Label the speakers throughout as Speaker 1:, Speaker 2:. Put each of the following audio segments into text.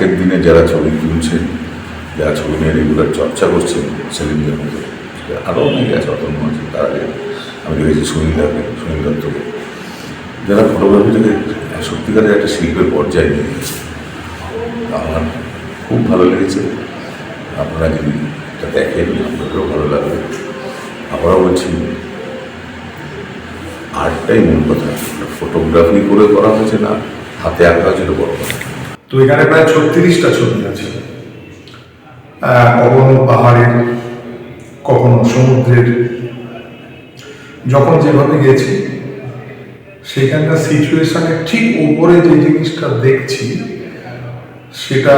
Speaker 1: আজকের দিনে যারা ছবি তুলছেন, যারা ছবি নিয়ে রেগুলার চর্চা করছেন সেলিমদের মধ্যে, আরও অনেকে আছে, অতন্য আছে, তার আগে আমি দেখেছি সুনীল দত্তকে, যারা ফটোগ্রাফিটাকে সত্যিকারের একটা শিল্পের পর্যায়ে নিয়ে গেছে। আমার খুব ভালো লেগেছে। আপনারা যদি এটা দেখেন আপনাদেরও ভালো লাগবে। আবারও বলছি, আর্টটাই মূল কথা, ফটোগ্রাফি করে করা হয়েছে না, হাতে আঁকা ছিল বড় কথা।
Speaker 2: তো এখানে প্রায় 36টা ছবি আছে, কখনো পাহাড়ের, কখনো সমুদ্রের। যখন যেভাবে গেছি সেখানকার সিচুয়েশনের ঠিক উপরে যে জিনিসটা দেখছি সেটা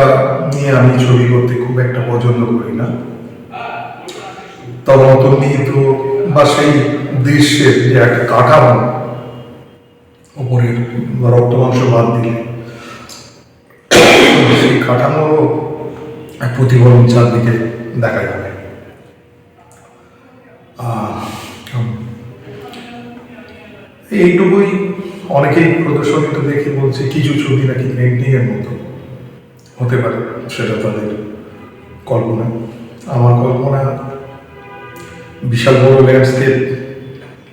Speaker 2: নিয়ে আমি ছবি করতে খুব একটা পছন্দ করি না। তবে অন্তর্নিহিত বা সেই দৃশ্যের যে একটা কাঠামো, উপরের রক্ত মাংস বাদ দিলে সেই কাঠামোর প্রতিফলন চারদিকে দেখা যাবে। এইটুকুই। অনেকেই প্রদর্শনীত দেখে বলছে কিছু ছবি নাকি পেন্টিংয়ের মতো হতে পারে, সেটা তাদের কল্পনা। আমার কল্পনা বিশাল বড় ল্যান্ডস্কেপ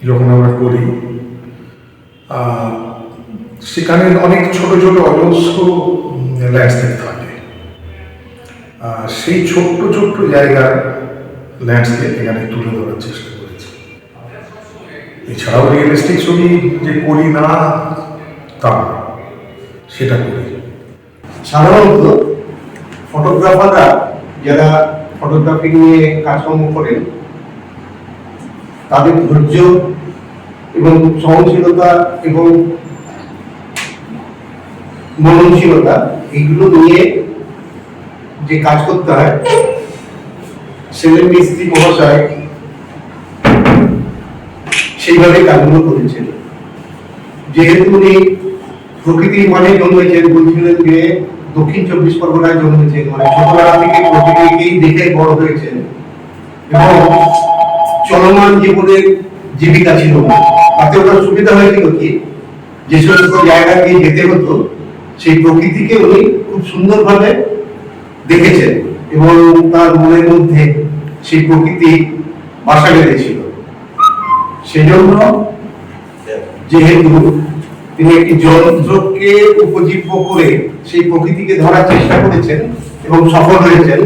Speaker 2: যখন আমরা করি, সেখানে অনেক ছোট ছোট অজস্র ল্যান্ডস্কেপ থাকে। সেই ছোট্ট ছোট্ট জায়গার ল্যান্ডস্কেপ এখানে তুলে ধরার চেষ্টা করেছি। এছাড়াও রিয়েলিস্টিক ছবি যে করি না তা সেটা করি।
Speaker 3: সাধারণত ফটোগ্রাফাররা যারা ফটোগ্রাফি নিয়ে কাজকর্ম করেন তাদের ধৈর্য এবং সহনশীলতা এবং মননশীলতা এগুলো নিয়ে যে কাজ করতে হয়, সেলিম মিস্ত্রি মহাশয় সেইভাবে কাজগুলো করেছেন। যেহেতু উনি প্রকৃতির মানে জন্মেছেন, বলছিলেন যে দক্ষিণ 24 পরগনায় জন্মেছেন, মানে ছোটবেলা থেকে প্রকৃতিকেই দেখে বড় হয়েছেন এবং চলমান জীবনের জীবিকা ছিল না। তাতে ওনার সুবিধা হয়েছিল কি, যে সমস্ত জায়গা দিয়ে যেতে হতো সেই প্রকৃতিকে উনি খুব সুন্দরভাবে দেখেছেন এবং তার মনের মধ্যে সেই প্রকৃতি বাসা বেঁধেছিল। সেজন্য যেহেতু তিনি একটি যন্ত্রকে উপজীব্য করে সেই প্রকৃতিকে ধরার চেষ্টা করেছেন এবং সফল হয়েছেন,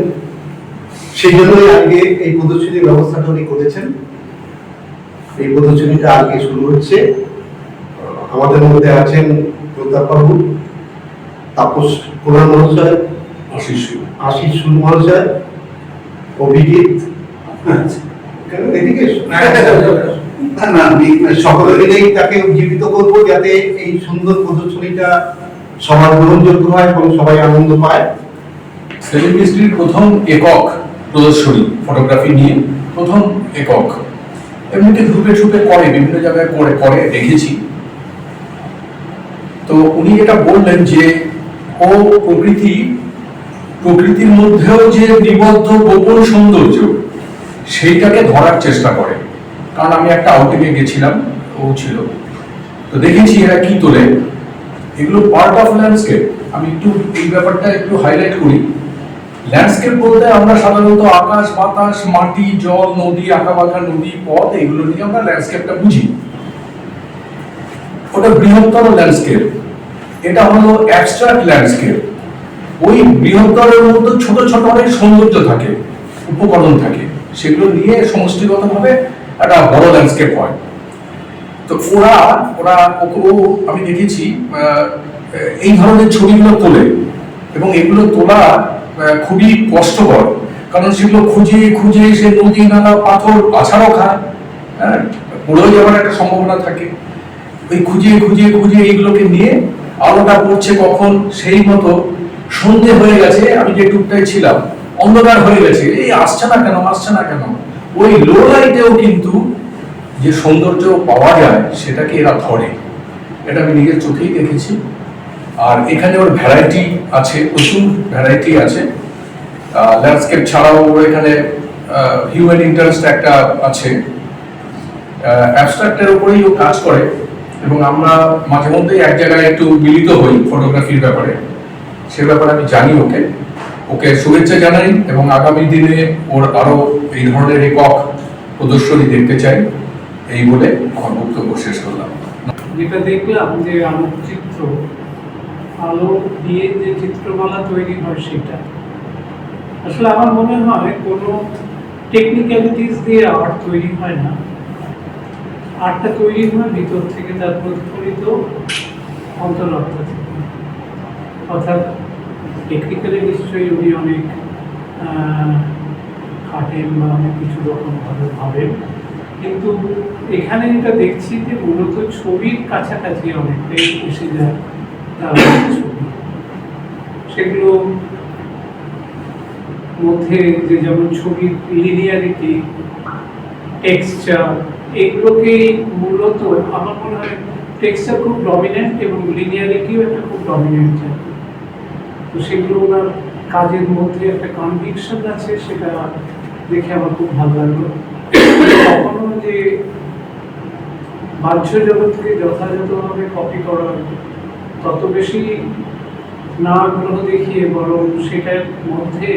Speaker 3: সেই জন্যই আজকে এই প্রদর্শনীর ব্যবস্থাটা উনি করেছেন। এই প্রদর্শনীটা আজকে শুরু হচ্ছে। আমাদের মধ্যে আছেন প্রতাপ বাবু, তাপস কুমার মহাশয়, আশিস মহাশয়, অভিজিৎ, সকলে মিলেই তাকে উজ্জীবিত করবো যাতে এই সুন্দর প্রদর্শনীটা সবার গ্রহণযোগ্য হয় এবং সবাই আনন্দ পায়।
Speaker 4: সেলিম মিস্ত্রির প্রথম একক প্রদর্শনী ফটোগ্রাফি নিয়ে, প্রথম একক। এমনিতে গ্রুপে ট্রুপে করে, বিভিন্ন জায়গায় করে দেখেছি। তো উনি এটা বললেন যে ও প্রকৃতির মধ্যেও যে নিবদ্ধ গোপন সৌন্দর্য সেইটাকে ধরার চেষ্টা করে। কারণ আমি একটা আউটিংয়ে গেছিলাম, ও ছিল, তো দেখেছি এরা কি তোলে। এগুলো পার্ট অফ ল্যান্ডস্কেপ। আমি একটু এই ব্যাপারটা একটু হাইলাইট করি। ল্যান্ডস্কেপ বলতে আমরা সাধারণত আকাশ, বাতাস, মাটি, জল, নদী, আঁকাবাঁকা নদী, পথ, এগুলো নিয়ে আমরা ল্যান্ডস্কেপটা বুঝি। ওটা বৃহত্তর ল্যান্ডস্কেপ, এটা হলো অ্যাবস্ট্রাক্ট ল্যান্ডস্কেপ। ওই বৃহত্তরের মধ্যে ছোট ছোট অনেক সৌন্দর্য থাকে, উপকরণ থাকে, সেগুলো নিয়ে সমষ্টিগতভাবে একটা বড় ল্যান্ডস্কেপ হয়। তো আমি দেখেছি এই ধরনের ছবিগুলো তোলে এবং এগুলো তোলা খুবই কষ্টকর, কারণ সেগুলো খুঁজে খুঁজে সে নদী, নালা, পাথর, আছাড়ও খায়, হ্যাঁ, পড়ে যাওয়ার একটা সম্ভাবনা থাকে। ওই খুঁজে খুঁজে খুঁজে এইগুলোকে নিয়ে আলোটা পড়ছে কখন, সেই মতো সন্ধে হয়ে গেছে, আমি যে টুকটাই ছিলাম অন্ধকার হয়ে গেছে, এই আসছে না কেন। ওই লো লাইটেও কিন্তু যে সৌন্দর্য পাওয়া যায় সেটাকে এরা ধরে। এটা আমি নিজের চোখেই দেখেছি। আর এখানে ওর ভ্যারাইটি আছে, প্রচুর ভ্যারাইটি আছে। ল্যান্ডস্কেপ ছাড়াও এখানে হিউম্যান ইন্টারেস্ট একটা আছে, অ্যাবস্ট্রাক্টের উপরেই ও কাজ করে এবং আমরা মাঝে মধ্যেই এক জায়গায় একটু মিলিত হই ফটোগ্রাফির ব্যাপারে। সে ব্যাপারে আমি জানি ওকে ওকে শুভেচ্ছা জানাই এবং আগামী দিনে ওর আরো এই ধরনের একক প্রদর্শনী দেখতে চাই। এই বলে আমার বক্তব্য শেষ করলাম।
Speaker 5: যেটা দেখলাম যে আলোকচিত্র, আলো দিয়ে যে চিত্রমালা তৈরি হয় সেটা আসলে আমার মনে হয় কোনো টেকনিক্যালিটিস দিয়ে আর্ট তৈরি হয় না। আর্টটা তৈরি হয় ভিতর থেকে, তার প্রতিফলিত অন্তরাত্মা থেকে। অর্থাৎ টেকনিক্যালি নিশ্চয়ই উনি অনেক খাটেন বা অনেক কিছু রকমভাবে ভাবেন, কিন্তু এখানে যেটা দেখছি যে মূলত ছবির কাছাকাছি অনেকটাই এসে যায় তার ছবি। সেগুলো মধ্যে যে যেমন ছবির লিনিয়ারিটি, টেক্সচার, এগুলোকেই মূলত আমার মনে হয় টেক্সচার খুব ডমিনেন্ট এবং লিনিয়ারিটিও একটা খুব ডমিনেন্ট জায়গা। তো সেগুলো ওনার কাজের মধ্যে একটা কনভিকশন আছে, সেটা দেখে আমার খুব ভালো লাগলো। কখনো যে বাহ্য জগৎকে যথাযথভাবে কপি করার তত বেশি না আগ্রহ দেখিয়ে বরং সেটার মধ্যে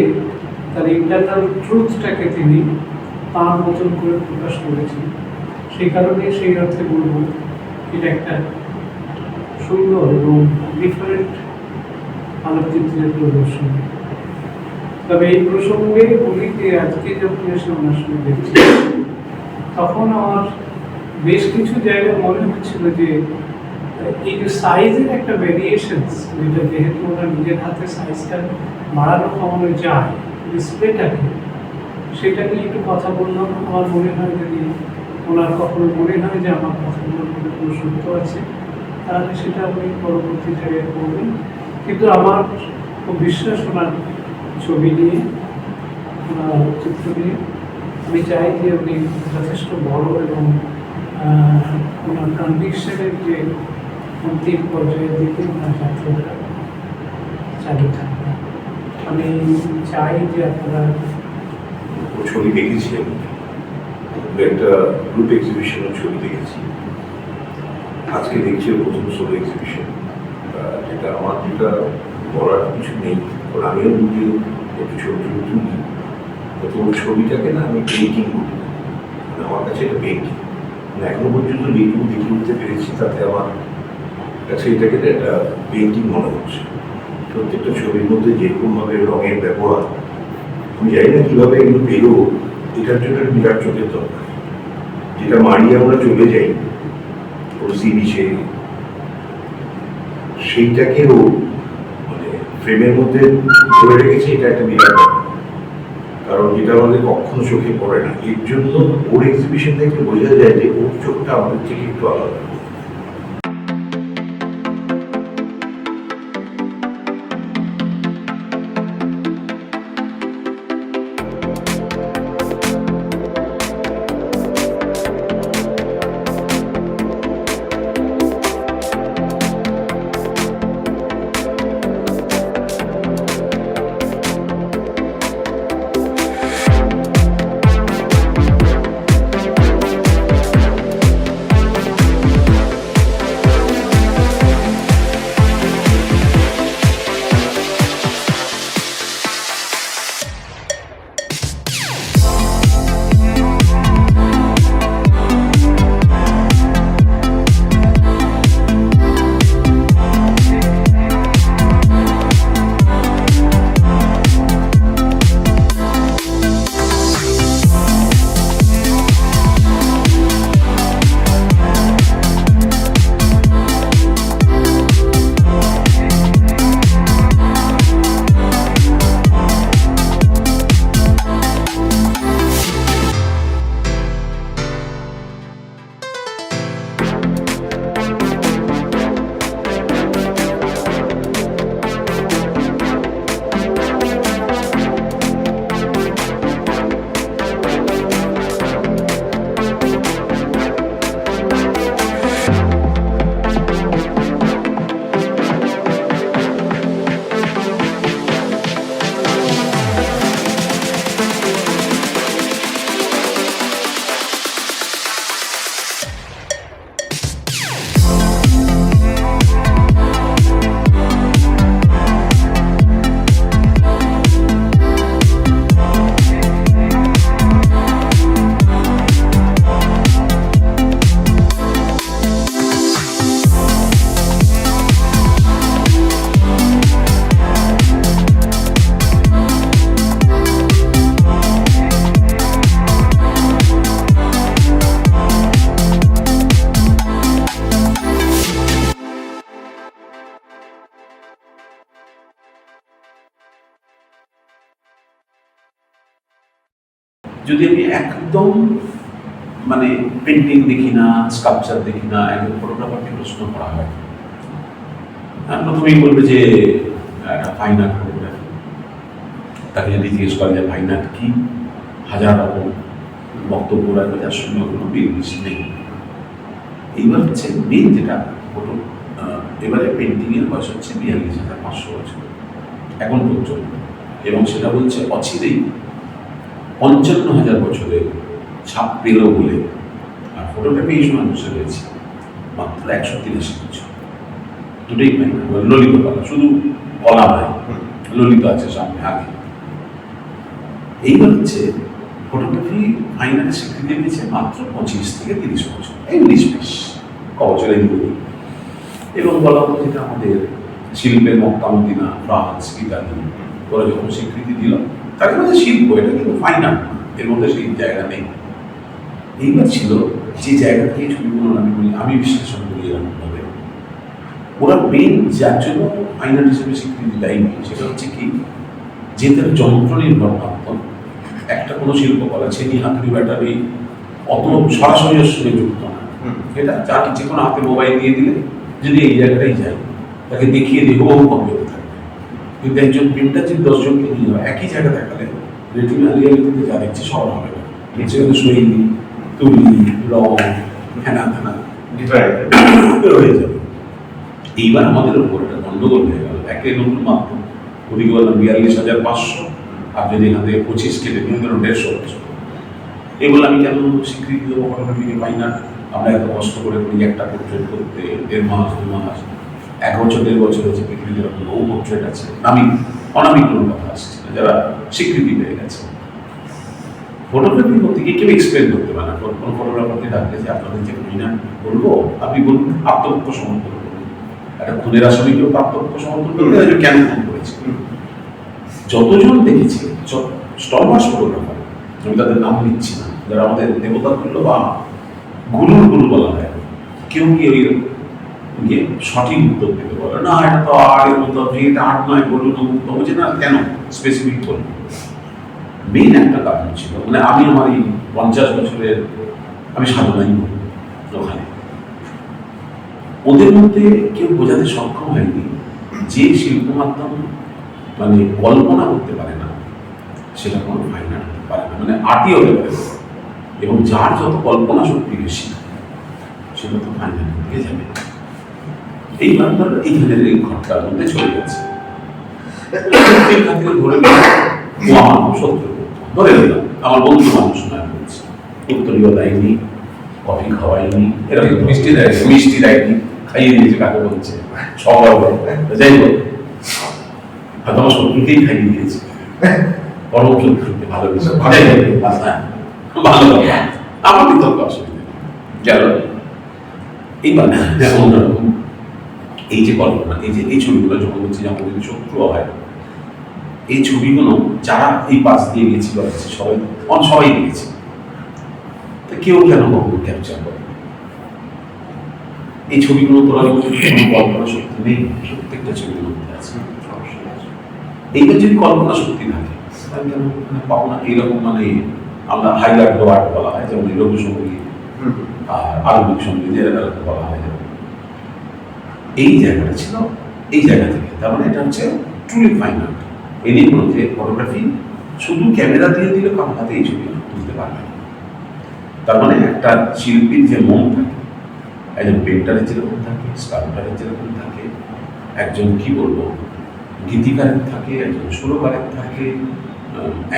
Speaker 5: তার ইন্টারনাল ট্রুথটাকে তিনি তার মতন করে প্রকাশ করেছেন। সেই কারণে সেই অর্থে বলবো এটা একটা সুন্দর এবং ডিফারেন্ট আলোকচিত্রের প্রদর্শনী। তবে এই প্রসঙ্গে বলি যে আজকে যখন এসে ওনার সঙ্গে দেখছি তখন আমার বেশ কিছু জায়গায় মনে হচ্ছিল যে এই যে সাইজের একটা ভেরিয়েশনস, যেটা যেহেতু ওনার নিজের হাতে সাইজটা বাড়ানো কমানো যায় ডিসপ্লেটাকে, সেটা নিয়ে একটু কথা বললাম। আমার মনে হয় যদি ওনার কখনো মনে হয় যে আমার কথাগুলোর মধ্যে কোনো সত্য আছে, তাহলে সেটা আপনি পরবর্তী জায়গায় করবেন। কিন্তু আমার খুব বিশ্বাস ওনার ছবি নিয়ে, ওনার চিত্র নিয়ে। আমি চাই যে উনি যথেষ্ট বড় এবং ওনার কনভিকশনের যে অন্তিম পর্যায়ের দিকে ওনার যাত্রাটা চালু থাকবে। আমি চাই যে আপনারা
Speaker 6: ছবি দেখেছি, আমি একটা গ্রুপ এক্সিবিশনের ছবি দেখেছি, আজকে দেখছি প্রথম সোলো এক্সিবিশন। যেটা আমার যেটা বলার কিছু নেই, কারণ আমিও নিজে একটু ছবি তুলি, তো ওর ছবিটাকে না আমি পেন্টিং করি, আমার কাছে এটা পেন্টিং। এখনো পর্যন্ত যেটুকু দেখে উঠতে পেরেছি তাতে আমার কাছে এটাকে একটা পেন্টিং মনে হচ্ছে। প্রত্যেকটা ছবির মধ্যে যেরকমভাবে রঙের ব্যবহার, আমি জানি না কীভাবে এগুলো পেলো, এটার জন্য বিরাট চোখের দরকার। যেটা মারিয়ে আমরা চলে যাই ওর সি বিচে, সেইটাকেও মানে ফ্রেমের মধ্যে ধরে রেখেছে, এটা একটা বিরাট ব্যাপার। কারণ যেটা আমাদের কখনো চোখে পড়ে না, এর জন্য ওর এক্সিবিশন থেকে বোঝা যায় যে ওর চোখটা আমাদের থেকে একটু আলাদা।
Speaker 7: যদি আমি একদম মানে পেন্টিং দেখি না, স্কাল্পচার দেখি না, একদম ফটোগ্রাফারকে প্রশ্ন করা হয়, প্রথমেই বলবে যে একটা ফাইন আর্ট ফটোগ্রাফি। তাকে যদি জিজ্ঞেস করা যায় ফাইন আর্ট কি, হাজার রকম বক্তব্য রাখবে, যার সঙ্গে কোনো মিল নেই। এইবার হচ্ছে মেন যেটা ফটো, এবারে পেন্টিংয়ের বয়স হচ্ছে 42,500 বছর এখন পর্যন্ত, এবং সেটা বলছে অচিরেই 55,000 বছরের ছাপ পেল বলে। আর ফটোগ্রাফি এই সময় বসে রয়েছে মাত্র 183 বছর, দুটোই পাই না। ললিত কলা, শুধু কলা নয়, ললিত আছে সামনে আগে। এইবার হচ্ছে ফটোগ্রাফি ফাইন আর্টের স্বীকৃতি পেয়েছে মাত্র 25 থেকে 30 বছর, এই 19-20 কবছরের মধ্যে। এবং বলা হতো যেটা আমাদের শিল্পের মক্কা মদিনা, ফ্রান্স, ইতালি, ওরা যখন স্বীকৃতি দিল, তার মধ্যে শিল্প, এটা কিন্তু ফাইন আর্ট, এর মধ্যে সেই জায়গা নেই। এইবার ছিল যে জায়গা থেকে ছবিগুলো আমি বিশ্লেষণ করি এরকমভাবে, ওরা মেন যার জন্য ফাইন আর্ট হিসেবে স্বীকৃতি দেয়নি, সেটা হচ্ছে কি, যে তার যন্ত্র নির্ভর মাধ্যম। একটা কোনো শিল্পকলা ছেনি হাতুড়ি ব্যাটারি অত সরাসরি ওর সঙ্গে যুক্ত না, এটা যাকে যে কোনো হাতে মোবাইল দিয়ে দিলে যদি এই জায়গাটাই যায়, তাকে দেখিয়ে দিয়ে বহু কমে থাকবে। কিন্তু একজন প্রিন্টার যদি 10 জনকে নিয়ে যাবে একই জায়গা দেখালে, রেটিনা রিয়ালিটিতে যা দেখছে সব হবে না। সেখানে শৈলী, তুলি, রং, হেনা থানা হয়ে যাবে। এইবার আমাদের উপর একটা গন্ডগোল হয়ে গেল, একে নতুন মাধ্যম, ওদিকে বললাম 42,500, আর যদি এখান থেকে 25 কেটে নিয়ে গেল 150 বছর। এগুলো আমি কেন স্বীকৃতি দেবো ফটোগ্রাফিকে পাই না? আমরা এত কষ্ট করে করি একটা পোর্ট্রেট করতে 1.5 মাস 2 মাস, 1 বছর 1.5 বছর হচ্ছে পৃথিবীতে এরকম বহু পোর্ট্রেট আছে, নামি কোনো কথা আসছে না, যারা স্বীকৃতি পেয়ে গেছে। ফটোগ্রাফি করতে গিয়ে কেউ এক্সপ্লেন করতে পারে না। কোনো ফটোগ্রাফারকে ডাকলে যে আপনাদের যে না বলবো, আপনি বলুন আত্মপক্ষ সমর্থন করুন। একটা খুনের আসামিকেও আত্মপক্ষ সমর্থন করতে হয়, কেন খুন করেছে। যতজন দেখেছি স্টলমার্স ফটোগ্রাফার, আমি তাদের নাম নিচ্ছি না, যারা আমাদের দেবতা তুল্য বা গুরু বলা হয়, কেউ কি ওই গিয়ে সঠিক উত্তর দিতে বলে না, এটা তো আর্টের মতো, এটা আর্ট নয়, বলুন তো বুঝে না কেন স্পেসিফিক বলুন। মেইন একটা কারণ ছিল, মানে আমি আমার এই 50 বছরের আমি সাধনাই করি ওখানে, ওদের মধ্যে কেউ বোঝাতে সক্ষম হয়নি যে শিল্প মাধ্যম মানে কল্পনা করতে পারে না, সেটা কোনো ফাইন আর্ট হতে পারে না, মানে আর্টই হতে পারে। এবং যার যত কল্পনা শক্তি বেশি, সেটা তো ফাইন আর্ট দিকে যাবে। এই ব্যাপার এইখানের এই ঘটনার মধ্যে চলে গেছে। ধরে ও আমার খুব শত্রু, ধরে নিলাম আমার বন্ধু মানুষ নয়, বলছে উত্তরীয় দেয়নি, কফি খাওয়াইনি, এরকম মিষ্টি দেয়নি, খাইয়ে দিয়েছে কাকে বলছে সবার, যাই হোক হয়তো আমার শত্রুকেই খাইয়ে দিয়েছে, পরম শত্রুকে ভালোবেসে ভালো কথা, আমার বিতর্ক অসুবিধা গেল। এইবার অন্যরকম এই যে কল্পনা, এই ছবিগুলো যখন বলছি যে আমাদের যদি শত্রু হয়, এই ছবিগুলো যারা এই পাশ দিয়ে গেছিল সবাই গিয়েছে, তো কেউ কেন কখনো ক্যাপচার করে এই ছবিগুলো তোলার কোনো কল্পনা শক্তি নেই, প্রত্যেকটা ছবির মধ্যে আছে। এইবার যদি কল্পনা শক্তি থাকে তাহলে কেন পাবো না এইরকম, মানে আমরা হাইলাইট আর্ট বলা হয়, যেমন লোকসঙ্গীত আর আধুনিক সঙ্গীত এরকম বলা হয়, এই জায়গাটা ছিল এই জায়গা থেকে। তার মানে এটা হচ্ছে ট্রুলি ফাইন আর্ট। এই নিয়ে কোনো যে ফটোগ্রাফি শুধু ক্যামেরা দিয়ে দিলে কারো হাতে এই ছবি তুলতে পারবে না। তার মানে একটা শিল্পীর যে মন থাকে, একজন পেন্টারের যেরকম থাকে, স্কাল্পচারের যেরকম থাকে, একজন কি বলবো গীতিকারের থাকে, একজন সুরকারের থাকে,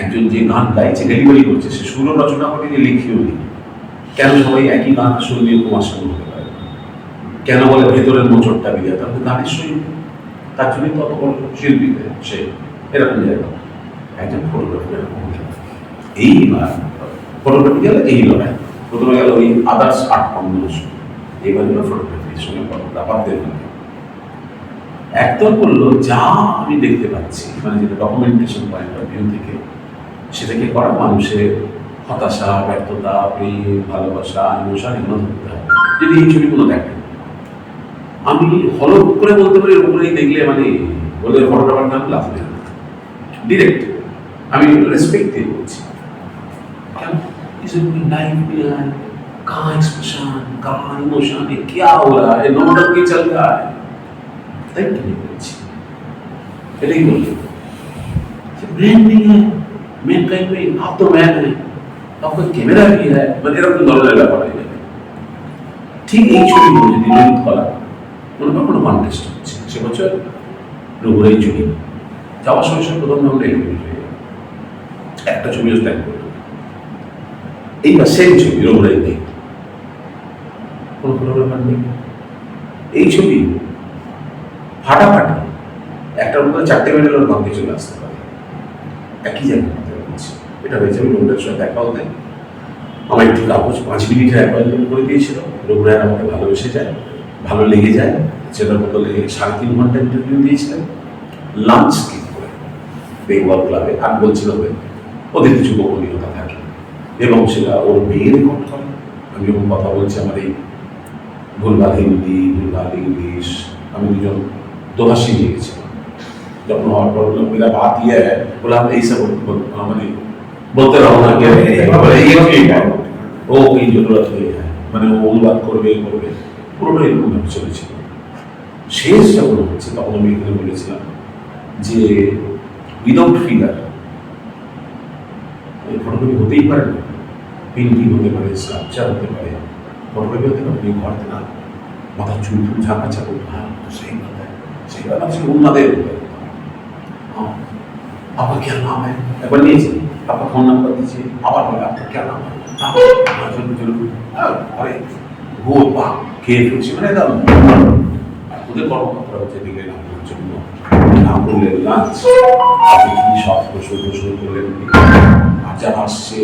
Speaker 7: একজন যে গান গাইছে ডেলিভারি করছে সে সুর রচনা করে যে লিখিও নেই, কেন সবাই একই গান সুর নিয়ে তোমার সঙ্গে হতে পারে, কেন বলে ভেতরের মোচরটা বিয়ে, তাহলে গানের শৈলী, তার জন্যই তত বড় শিল্পী সে এরকম জায়গা। একজন ফটোগ্রাফি এরকম এইবার ফটোগ্রাফি গেলে এই লড়াই, প্রথমে গেল ওই আদার্স আর্ট কম্বিনেশন, এবার হলো ফটোগ্রাফির সঙ্গে ফটোগ্রাফারদের মধ্যে একদল করলো যা আমি দেখতে পাচ্ছি, মানে যেটা ডকুমেন্টেশন পয়েন্ট অফ ভিউ থেকে, সেটাকে করা মানুষের হতাশা, ব্যর্থতা, প্রেম, ভালোবাসা, ইমোশন এগুলো ধরতে হবে। যদি এই ছবিগুলো দেখেন, আমি হলক করে বলতে পারি ওপরেই দেখলে মানে বলে ফটোগ্রাফার নাম লাভ নেই, ডিরেক্ট আমি রেসপেক্ট দিয়ে বলছি, किसी की लाइफ में है, कहाँ एक्सप्रेशन, कहाँ इमोशन, ये क्या हो रहा है, नॉर्मल की चल रहा है, তাই কি বলছি, এটাই বলছি मैन नहीं है, मैन कहीं पे आप तो मैन है, आपका कैमरा भी है, মানে এরকম ধরনের ব্যাপার হয়ে যাবে। ঠিক এই ছবিগুলো যদি ললিত কলা মনে করেন কোনো কন্টেস্ট হচ্ছে, সে বছর রঘুরাই ছবি যাওয়ার সঙ্গে সঙ্গে প্রথম আমরা এলিমিনেট হয়ে যাবে, একটা ছবিও স্ট্যান্ড করবে, এইবার সেই ছবি রঘুরাই নেই, কোনো কোনো ব্যাপার নেই। এই ছবি ফাটাফাটি একটার মধ্যে 4টে মেডেল ভাঙতে চলে আসতে পারে একই জায়গায়। এটা হয়েছে আমি রঘুরায়ের সঙ্গে দেখা হতে আমার একটু কাগজ 5 মিনিটের অ্যাপয়েন্টমেন্ট করে দিয়েছিল। রঘুরায় আমাকে ভালোবেসে যায়, ভালো লেগে যায়, সেটার বদলে 3.5 ঘন্টা ইন্টারভিউ দিয়েছিলেন লাঞ্চ স্কিপ করে বেঙ্গল ক্লাবে। আমি বলছিলাম ওদের কিছু গোপনীয়তা থাকে এবং সেটা ওর মেয়ে রেকর্ড করে। আমি যখন কথা বলছি আমার এই ভুলভাল হিন্দি, ভুলভাল ইংলিশ, আমি দুজন দোভাষী নিয়ে গেছিলাম। যখন হওয়ার পর মেরা বাত ইয়ে বললাম এইসব মানে বলতে রहो না कि ও এই জরুরত হয়ে যায়, মানে ও অনুবাদ করবে পুরোটা এরকম চলেছিল। শেষ যখন হচ্ছে তখন আমি এখানে বলেছিলাম যে উইদাউট ফিগার ফটোগ্রাফি হতেই পারে না, পেন্টিং হতে পারে, স্কাল্পচার হতে পারে, ফটোগ্রাফি হতে পারে। ঘরতে না মাথা চুল চুল ঝাঁকা চাপা, হ্যাঁ তো সেই কথা ছিল উন্মাদের। हाँ आपका क्या नाम है, एक लीजिए आपका फोन नंबर दीजिए, आवाज बोले आपका क्या नाम है, जरूर अरे वो वाह खेल खुशी मैंने दाम खुदे কর্মকর্তা হচ্ছে দিকে নামের জন্য নাম করলেন লাঞ্চ, আপনি কি সব প্রশ্ন করলেন, আর যারা আসছে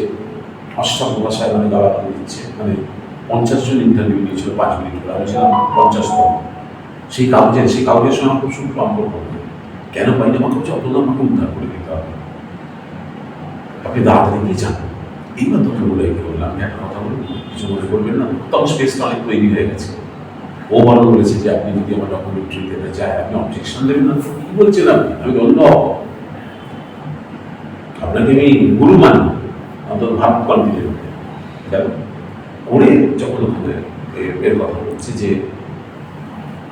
Speaker 7: অষ্টম ভাষায় মানে গালাগালি দিচ্ছে, মানে 50 জন ইন্টারভিউ নিয়েছিল 5 মিনিট করে, আমি ছিলাম 50তম। সেই কাগজের সঙ্গে খুব সম্পর্ক কেন পাইনি, আমাকে যতটা আমাকে উদ্ধার করে দিতে হবে, আপনি তাড়াতাড়ি কি চান। এইবার তোকে বলে বললাম আমি একটা কথা বলবো, কিছু মনে করবেন না। তখন স্পেসটা অনেক তৈরি হয়ে গেছে। ও বলা বলেছে যে আপনি যদি আমার ডকুমেন্টারি দিতে চায় আপনি অবজেকশন দেবেন না। কি বলছেন আমি অন্য আপনাকে আমি গুরু মানি, অন্তত ভাব কনফিডেন্ট কেন করে যখন ওখানে এর কথা বলছে যে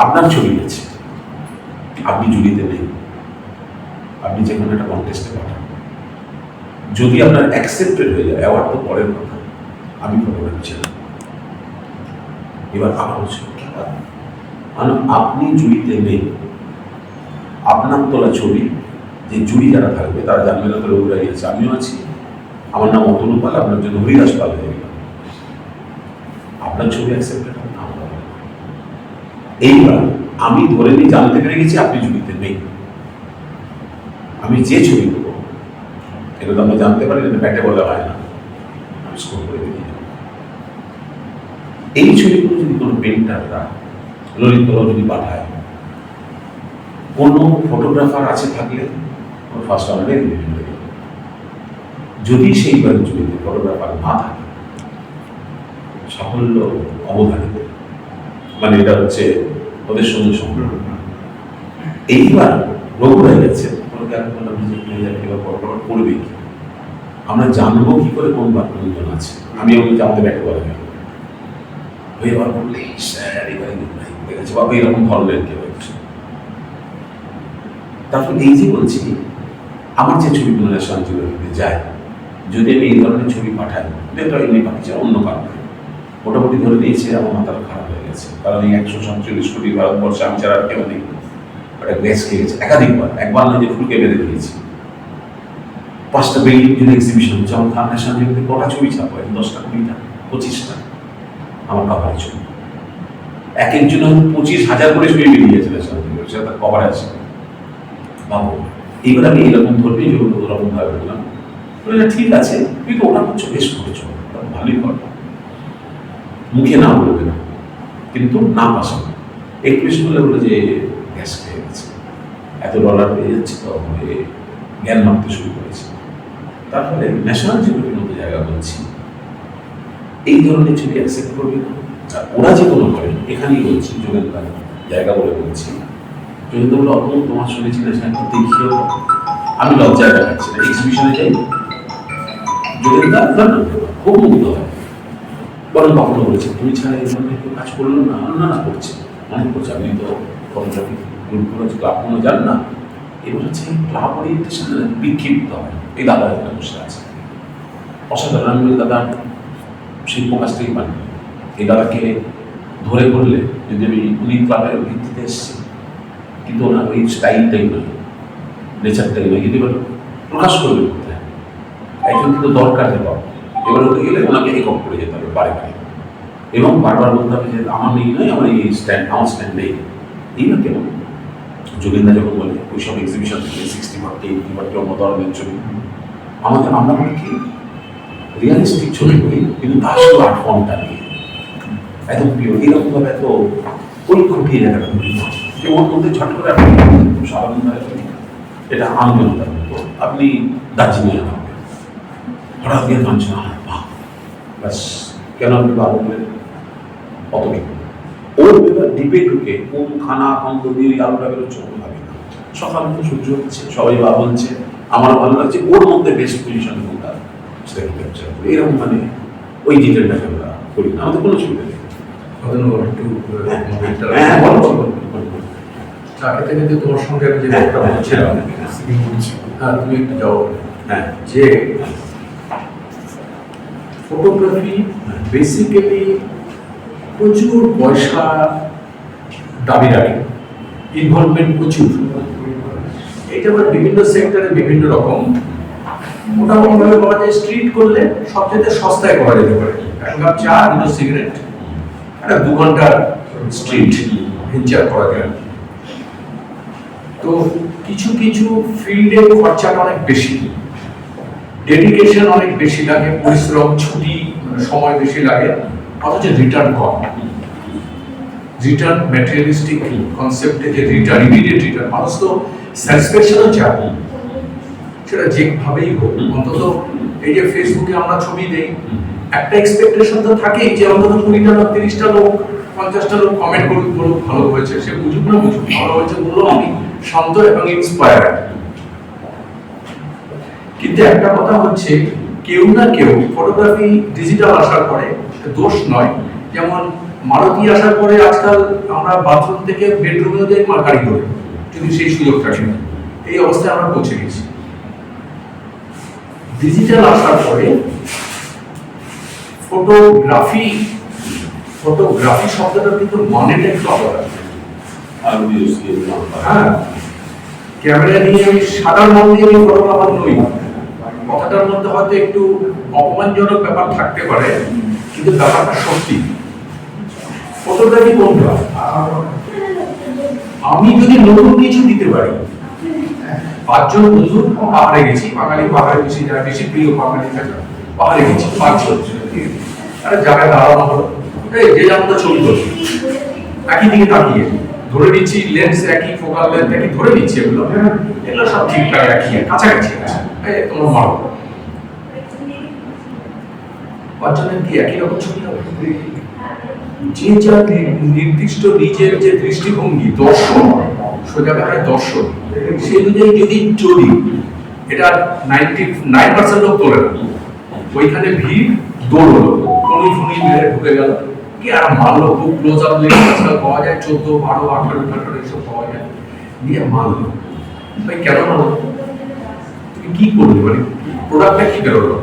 Speaker 7: আপনার ছবি আছে, আপনি জুড়িতে নেই, আপনি যে কোনো একটা কন্টেস্টে পাঠান, যদি আপনার অ্যাকসেপ্টেড হয়ে যায় অ্যাওয়ার্ড তো পরের কথা, আমি ফটোগ্রাফি ছিলাম। এবার আমার হচ্ছে আপনি জুড়িতে নেই, আপনার তোলা ছবি যে জুড়ি যারা থাকবে তারা জানবে না তো রঘুরাই আছে, আমিও আছি, আমার নাম অতনু পাল, আপনার জন্য হরিদাস পাল হয়ে গেল, আপনার ছবি অ্যাকসেপ্টেড হবে না। এইবার আমি ধরে নিয়ে জানতে পেরে গেছি আপনি জুড়িতে নেই, আমি যে ছবি দেবো এটা তো আমরা জানতে পারি না, ব্যাটে বলা হয় না, আমি স্কোর করে দিয়ে যাবো। এই ছবিগুলো যদি কোনো পেন্টাররা ললিত যদি পাঠায়, কোনো ফটোগ্রাফার আছে থাকলে ফার্স্ট রাউন্ডে এলিমিনেট হয়ে যাবে। যদি সেইবার ছবিতে ফটোগ্রাফার না থাকে সাফল্য অবধারিত, মানে এটা হচ্ছে ওদের সঙ্গে সম্পর্ক। এইবার রঘুরাই গেছে করবে কি, আমরা জানবো কি করে কোন বাক্যজন আছে, আমি ওকে জানতে ব্যাখ্যা করে গেল হয়ে এবার বললে স্যার এবার দেখেছে বাবা এরকম ধরনের কেউ হচ্ছে। তারপর এই যে বলছি আমার যে ছবিগুলো ন্যাশনাল জিওগ্রাফিতে যায়, যদি আমি এই ধরনের ছবি পাঠাই, এটা এমনি পাঠিয়েছে অন্য কারণে, মোটামুটি ধরে নিয়েছে আমার মাথার খারাপ হয়ে গেছে, কারণ এই 147 কোটি ভারতবর্ষে আমি ছাড়া কেউ নেই, ওটা গ্যাস খেয়ে গেছে একাধিকবার, একবার না যে ফুলকে বেঁধে দিয়েছি। 5টা বিল্ডিং যদি এক্সিবিশন হচ্ছে, আমার খান ন্যাশনাল জিওগ্রাফিতে কটা ছবি ছাপা হয়, 10টা 20টা 25টা আমার কভারের ছবি, এক একজন 25,000 করে ছবি বেরিয়ে গেছে ন্যাশনাল জিওগ্রাফি, সেটা তার কভারে আছে বাবু। এইবার আমি এরকম ধরবি যেরকম ওরকম ভাবে বললাম, ঠিক আছে কিন্তু ওটা করছো বেশ করেছো, ভালোই করো, মুখে না বলবে না কিন্তু না পাশা একটু বেশি বলে বলে যে গ্যাস খেয়ে গেছে, এত ডলার পেয়ে যাচ্ছে তো জ্ঞান মাপতে শুরু করেছে। তার ফলে ন্যাশনাল জিওগ্রাফির মতো জায়গা বলছি এই ধরনের ছবি অ্যাকসেপ্ট করবে না। আর ওরা যে কোনো করে এখানেই বলছি যোগেন্দ্র জায়গা বলে বলছি, যোগেন্দ্র বলে অত তোমার শুনেছি ন্যাশনাল দেখিও, আমি লজ্জায় দেখাচ্ছি না, এক্সিবিশনে যাই যোগেন্দা খুব মুগ্ধ হয়, বরং কখনো বলেছে তুমি ছাড়া এই ধরনের কেউ কাজ করলো না, না না করছে, অনেক করছে। আপনি তো ফটোগ্রাফি গ্রুপগুলো ক্লাব কোনো যান না, এবার হচ্ছে ক্লাব ওরিয়েন্টেশন বিক্ষিপ্ত হয়। এই দাদা একটা বসে আছে অসাধারণ, আমি বলি দাদা সেই প্রকাশটাই পান। এই দাদাকে ধরে করলে যদি আমি উনি ক্লাবের ভিত্তিতে এসেছি, কিন্তু ওনার ওই স্টাইলটাই নয়, নেচারটাই নয়, কিন্তু এবার প্রকাশ করবে কোথায়, একজন কিন্তু দরকার দেওয়া। এবার হতে গেলে ওনাকে একক করে যেতে হবে বারে বারে, এবং বারবার বলতে হবে যে আমার নেই নয়, আমার এই স্ট্যান্ড, আমার স্ট্যান্ড নেই। এইবার কেন যোগেন্দা যখন বলে ওই সব এক্সিবিশন থেকে 60/40, 80/20 অন্য ধরনের ছবি, আমরা বলি কি রিয়ালিস্টিক ছবি করি, কিন্তু তার শুধু আর্ট ফর্মটা নিয়ে এত পিওর, এরকমভাবে এত ওই খুঁটিয়ে জায়গাটা করি না যে ওর মধ্যে ঝট করে আপনি সাধারণ এটা আন্দোলনটার মতো আপনি দার্জিলিংয়ে থাকবেন, হঠাৎ দিয়ে কাঁদছেন, ব্যাস কেন আপনি বাবু বলেন অতটুকু। ওর ভেতর ডিপে ঢুকে কোন খানা খন্দ দিয়ে আলোটা বেরোচ্ছে ওর ভাবে না। সকাল তো সূর্য হচ্ছে, সবাই বা বলছে, আমার ভালো লাগছে, ওর মধ্যে বেস্ট পজিশন কোনটা সেটাকে ক্যাপচার করি। এরকম মানে ওই ডিটেলটাকে আমরা করি না, আমাদের কোনো সুবিধা নেই।
Speaker 4: চাকরি থেকে যে তোমার সঙ্গে আমি যে একটা বলছিলাম, হ্যাঁ তুমি একটু যাও,
Speaker 7: হ্যাঁ
Speaker 4: যে ফটোগ্রাফি বেসিক্যালি প্রচুর পয়সা দাবি রাখে, ইনভলভমেন্ট প্রচুর। এটা আবার বিভিন্ন সেক্টরে বিভিন্ন রকম। মোটামুটিভাবে বলা যায় স্ট্রিট করলে সবচেয়ে সস্তায় করা যেতে পারে, এক কাপ চা, 2 সিগারেট, একটা 2 ঘন্টার স্ট্রিট ভেঞ্চার করা যায়। তো কিছু কিছু ফিল্ডে খরচাটা অনেক বেশি, ডেডিকেশন অনেক বেশি লাগে, পরিশ্রম, ছুটি, সময় বেশি লাগে, অথচ রিটার্ন কম। রিটার্ন ম্যাটেরিয়ালিস্টিক কনসেপ্টে যে রিটার্ন, ইমিডিয়েট রিটার্ন, মানুষ তো স্যাটিসফ্যাকশনও চায়, সেটা যেভাবেই হোক। অন্তত এই যে ফেসবুকে আমরা ছবি দেই, একটা এক্সপেকটেশন তো থাকেই যে অন্তত 20টা লোক, 30টা লোক, 50টা লোক কমেন্ট করুক, বলুক ভালো হয়েছে, সে বুঝুক না বুঝুক, ভালো হয়েছে বললো আমি শান্ত এবং ইন্সপায়ার। কিন্তু একটা কথা হচ্ছে, কেউ না কেউ ফটোগ্রাফি ডিজিটাল আসার পরে দোষ নয়, যেমন মারুতি আসার পরে আজকাল আমরা বাথরুম থেকে বেডরুমেও যাই গাড়ি করে, যদি সেই সুযোগ থাকে। এই অবস্থায় আমরা পৌঁছে গেছি। ডিজিটাল আসার পরে ফটোগ্রাফি শব্দটা কিন্তু মানেটা একটু আলাদা। হ্যাঁ, ক্যামেরা নিয়ে আমি সাধারণ মধ্যে আমি ফটোগ্রাফার নই, কথাটার মধ্যে হয়তো একটু অপমানজনক ব্যাপার থাকতে পারে, কিন্তু ব্যাপারটা সত্যি। ফটোগ্রাফি কোনটা? আমি যদি নতুন কিছু দিতে পারি, 5 জন বন্ধু পাহাড়ে গেছি, বাঙালি পাহাড়ে বেশি, যারা বেশি প্রিয় বাঙালি পাহাড়ে গেছি, 5 জন একটা জায়গায় দাঁড়ানো হলো, যে যেমন ছবি তুলছি, একই দিকে তাকিয়ে ধরে নিচ্ছি, লেন্স একই, ফোকাল লেন্থ একই, ধরে নিচ্ছি এগুলো সব ঠিকঠাক একই, কাছাকাছি আছে, তোমরা মারো। 5 জনের কি একই রকম ছবি হবে? যে যা নির্দিষ্ট নিজের যে দৃষ্টিভঙ্গি, দর্শন, সোজা কথায় দর্শন, সেই অনুযায়ী যদি চলি, এটা 99% লোক তোলে না। ওইখানে ভিড় দৌড় হলো, কোন ফোনই মেরে ঢুকে গেল, কি আর মারলো, খুব ক্লোজ আপ লেন্স আজকাল পাওয়া যায়, 14, 12, 18 এসব পাওয়া যায়, দিয়ে মারলো। ভাই কেন মারলো? তুমি কি করলে, মানে প্রোডাক্টটা কি বেরোলো?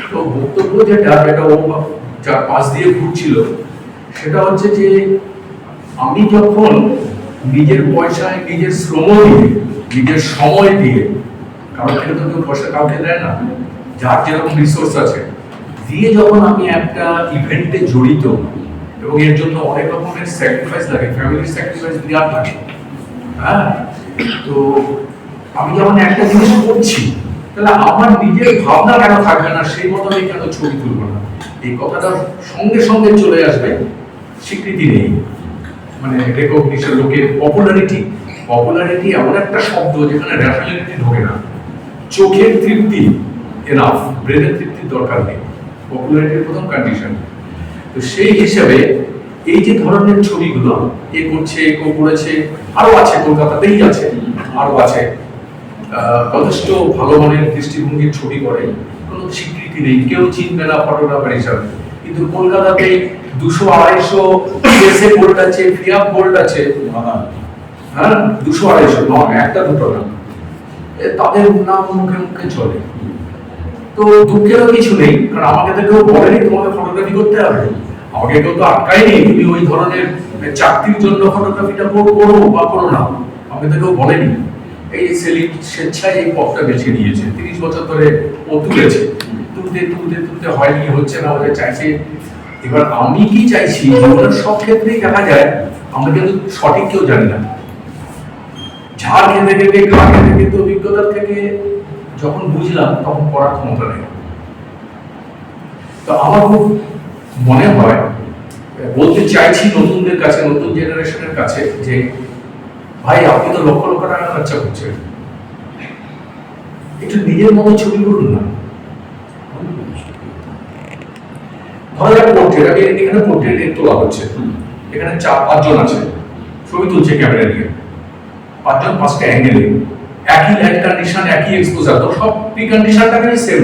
Speaker 4: তো বক্তব্য যেটা ও যার পাশ দিয়ে ঘুরছিল, সেটা হচ্ছে যে আমি যখন নিজের পয়সায়, নিজের শ্রম দিয়ে, নিজের সময় দিয়ে, কারণ থেকে তো কেউ পয়সা কাউকে দেয় না, যার যেরকম রিসোর্স আছে, দিয়ে যখন আমি একটা ইভেন্টে জড়িত, এবং এর জন্য অনেক রকমের স্যাক্রিফাইস লাগে, ফ্যামিলির স্যাক্রিফাইস দেওয়ার থাকে, হ্যাঁ, তো আমি যখন একটা জিনিস করছি, তাহলে আমার নিজের ভাবনা কেন থাকবে না, সেই মতো আমি কেন ছবি তুলবো না? এই কথাটা সঙ্গে সঙ্গে চলে আসবে, স্বীকৃতি নেই, মানে রেকগনিশন, লোকের পপুলারিটি এমন একটা শব্দ যেখানে র্যাশনালিটি ঢোকে না। চোখের তৃপ্তি এনাফ, ব্রেনের তৃপ্তির দরকার নেই, পপুলারিটির প্রথম কন্ডিশন। তো সেই হিসাবে এই যে ধরনের ছবিগুলো এ করছে, করেছে, আরো আছে, কলকাতাতেই আছে, আরো আছে, যথেষ্ট ভালো মানের দৃষ্টিভঙ্গির ছবি করে, কোনো স্বীকৃতি নেই, কেউ চিনবে না ফটোগ্রাফার হিসাবে। কিন্তু কলকাতাতে 200-250 পিএসএ বোল্ট আছে, ফিয়াপ বোল্ট আছে, হ্যাঁ 200-250 নয়, একটা দুটো না, তাদের নাম মুখে মুখে চলে। তো দুঃখেরও কিছু নেই, কারণ আমাকে তো কেউ বলেনি তোমাকে ফটোগ্রাফি করতে হবে, আমাকে কেউ তো আটকায়নি তুমি ওই ধরনের চাকরির জন্য ফটোগ্রাফিটা করো বা করো না, আমাকে তো কেউ বলেনি। এই সেলিম স্বেচ্ছায় এই পথটা বেছে নিয়েছে, 30 বছর ধরে ও তুলেছে, তুলতে হয়নি, হচ্ছে না, ওদের চাইছে। এবার আমি কি চাইছি, জীবনের সব ক্ষেত্রেই দেখা যায় আমরা কিন্তু সঠিক কেউ জানি না, ঝাড় খেতে খেতে ঘা খেতে খেতে অভিজ্ঞতার থেকে যখন বুঝলাম তখন করার ক্ষমতা নেই। তো আমার খুব মনে হয়, বলতে চাইছি নতুনদের কাছে, নতুন জেনারেশনের কাছে, যে ভাই আপনি তো লক্ষ লক্ষ টাকা খরচা করছেন, একটু নিজের মতো ছবি করুন না। ধরা যাক পোর্ট্রেট, এখানে পোর্ট্রেট তোলা হচ্ছে, এখানে 4-5 জন আছে, ছবি তুলছে ক্যামেরা নিয়ে, 5 জন 5টা অ্যাঙ্গেলে, একই লাইট কন্ডিশন, একই এক্সপোজার, তো সব প্রি কন্ডিশনটাকে সেম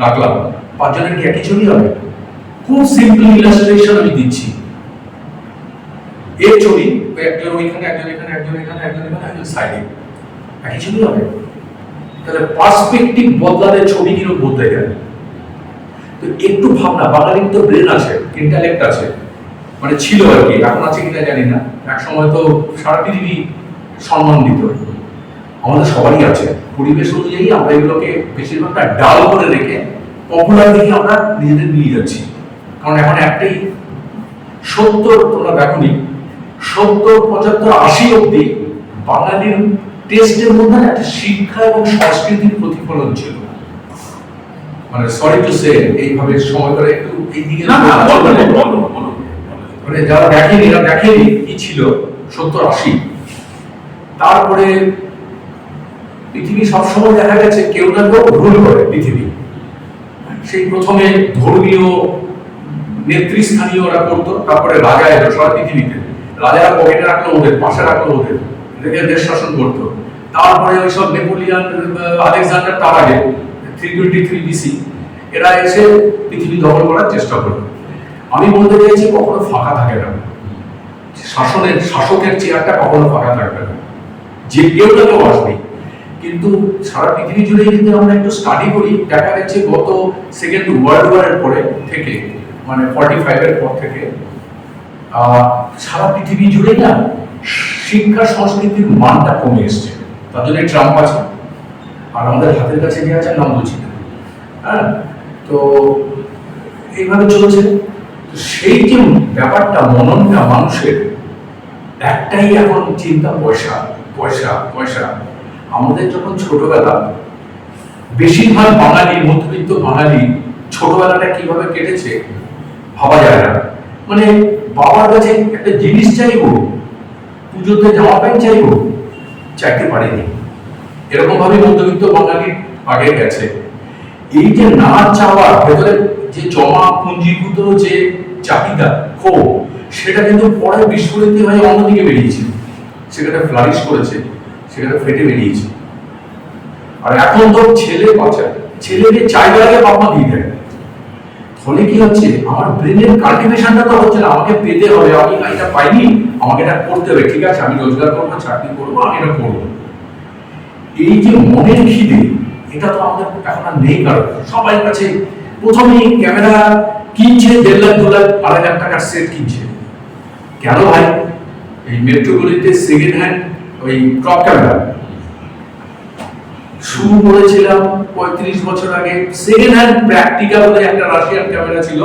Speaker 4: রাখলাম, 5 জনের কি একই ছবি হবে? খুব সিম্পল ইলাস্ট্রেশন আমি দিচ্ছি। এর ছবি একজন ওইখানে, একজন এখানে, একজন এখানে, একজন এখানে, একজন সাইডে, একই ছবি হবে? তাহলে পার্সপেক্টিভ বদলালে ছবি কিরকম বদলে যায়। তো একটু ভাবনা, বাঙালির তো ব্রেন আছে, ইন্টেলেক্ট আছে, মানে ছিল আর কি, এখন আছে কিনা জানি না, এক সময় তো সারা পৃথিবী সম্মান দিত, আমাদের সবারই আছে। পরিবেশ অনুযায়ী আমরা এগুলোকে বেশিরভাগটা ডাল করে রেখে পপুলার দিকে আমরা নিজেদের নিয়ে যাচ্ছি। কারণ এখন একটাই 70, তোমরা দেখোনি, 70, 75, 80 অব্দি বাঙালির টেস্টের মধ্যে একটা শিক্ষা এবং সংস্কৃতির প্রতিফলন ছিল। মানে সরি টু সে, এইভাবে সময় করে একটু এই দিকে মানে যারা দেখেনি এরা দেখেনি কি ছিল 70-80। তারপরে পৃথিবী সবসময় দেখা গেছে কেউ না কেউ ভুল করে পৃথিবী। সেই প্রথমে ধর্মীয় নেতৃস্থানীয় ওরা করতো, তারপরে রাজা এলো সারা পৃথিবীতে, রাজারা পকেটে রাখলো ওদের, পাশে রাখলো ওদের, রেখে দেশ শাসন করতো। তারপরে ওইসব নেপোলিয়ান, আলেকজান্ডার, তার আগে 323 বিসি এরা এসে পৃথিবী দখল করার চেষ্টা করলো। আমি বলতে চাইছি কখনো ফাঁকা থাকে না, শাসকের চেয়ারটা কখনো ফাঁকা থাকবে না, যে কেউ না কেউ আসবে। কিন্তু সারা পৃথিবী জুড়ে যদি আমরা একটু স্টাডি করি, দেখা যাচ্ছে গত সেকেন্ড ওয়ার্ল্ড ওয়ারের পরে থেকে, মানে 45 এর পর থেকে সারা পৃথিবী জুড়ে না শিক্ষা সংস্কৃতির মানটা কমে এসছে। তার জন্য ট্রাম্প আছে, আর আমাদের হাতের কাছে যে আছে নাম বলছি না, হ্যাঁ। তো এইভাবে চলছে। সেই যে ব্যাপারটা, মননটা মানুষের একটাই এখন চিন্তা, পয়সা পয়সা পয়সা। আমাদের যখন ছোটবেলা, বেশিরভাগ বাঙালি, মধ্যবিত্ত বাঙালি ছোটবেলাটা কিভাবে কেটেছে ভাবা যায় না। মানে বাবার কাছে একটা জিনিস চাইবো, পুজোতে জামা প্যান্ট চাইবো, চাইতে পারেনি, এরকম ভাবে মধ্যবিত্ত বাঙালি আগে গেছে। এই যে না চাওয়ার ভেতরে যে জমা পুঞ্জীভূত যে চাহিদা, ক্ষোভ, সেটা কিন্তু পরে বিস্ফোরিত হয়ে অন্যদিকে বেরিয়েছে, সেখানে ফ্লারিশ করেছে, সেখানে ফেটে বেরিয়েছে। আর এখন তো ছেলে বাচ্চা, ছেলেকে চাইবার আগে বাবা দিয়ে দেয়। ফলে কি হচ্ছে, আমার ব্রেনের কাল্টিভেশনটা তো হচ্ছে না, আমাকে পেতে হবে, আমি এটা পাইনি, আমাকে এটা করতে হবে, ঠিক আছে আমি রোজগার করবো, চাকরি করবো, আমি এটা করবো। এই যে মনের খিদে, এটা তো আমাদের এখন আর নেই। কারণ সবাই কাছে প্রথমেই ক্যামেরা কিনছে, 1.5 লাখ 2 লাখ 2.5 লাখ টাকার সেট কিনছে। কেন ভাই? এই মেট্রোগুলিতে সেকেন্ড হ্যান্ড ওই ক্রপ ক্যামেরা শুরু করেছিলাম 35 বছর আগে। সেকেন্ড হ্যান্ড প্র্যাকটিকা বলে একটা রাশিয়ান ক্যামেরা ছিল,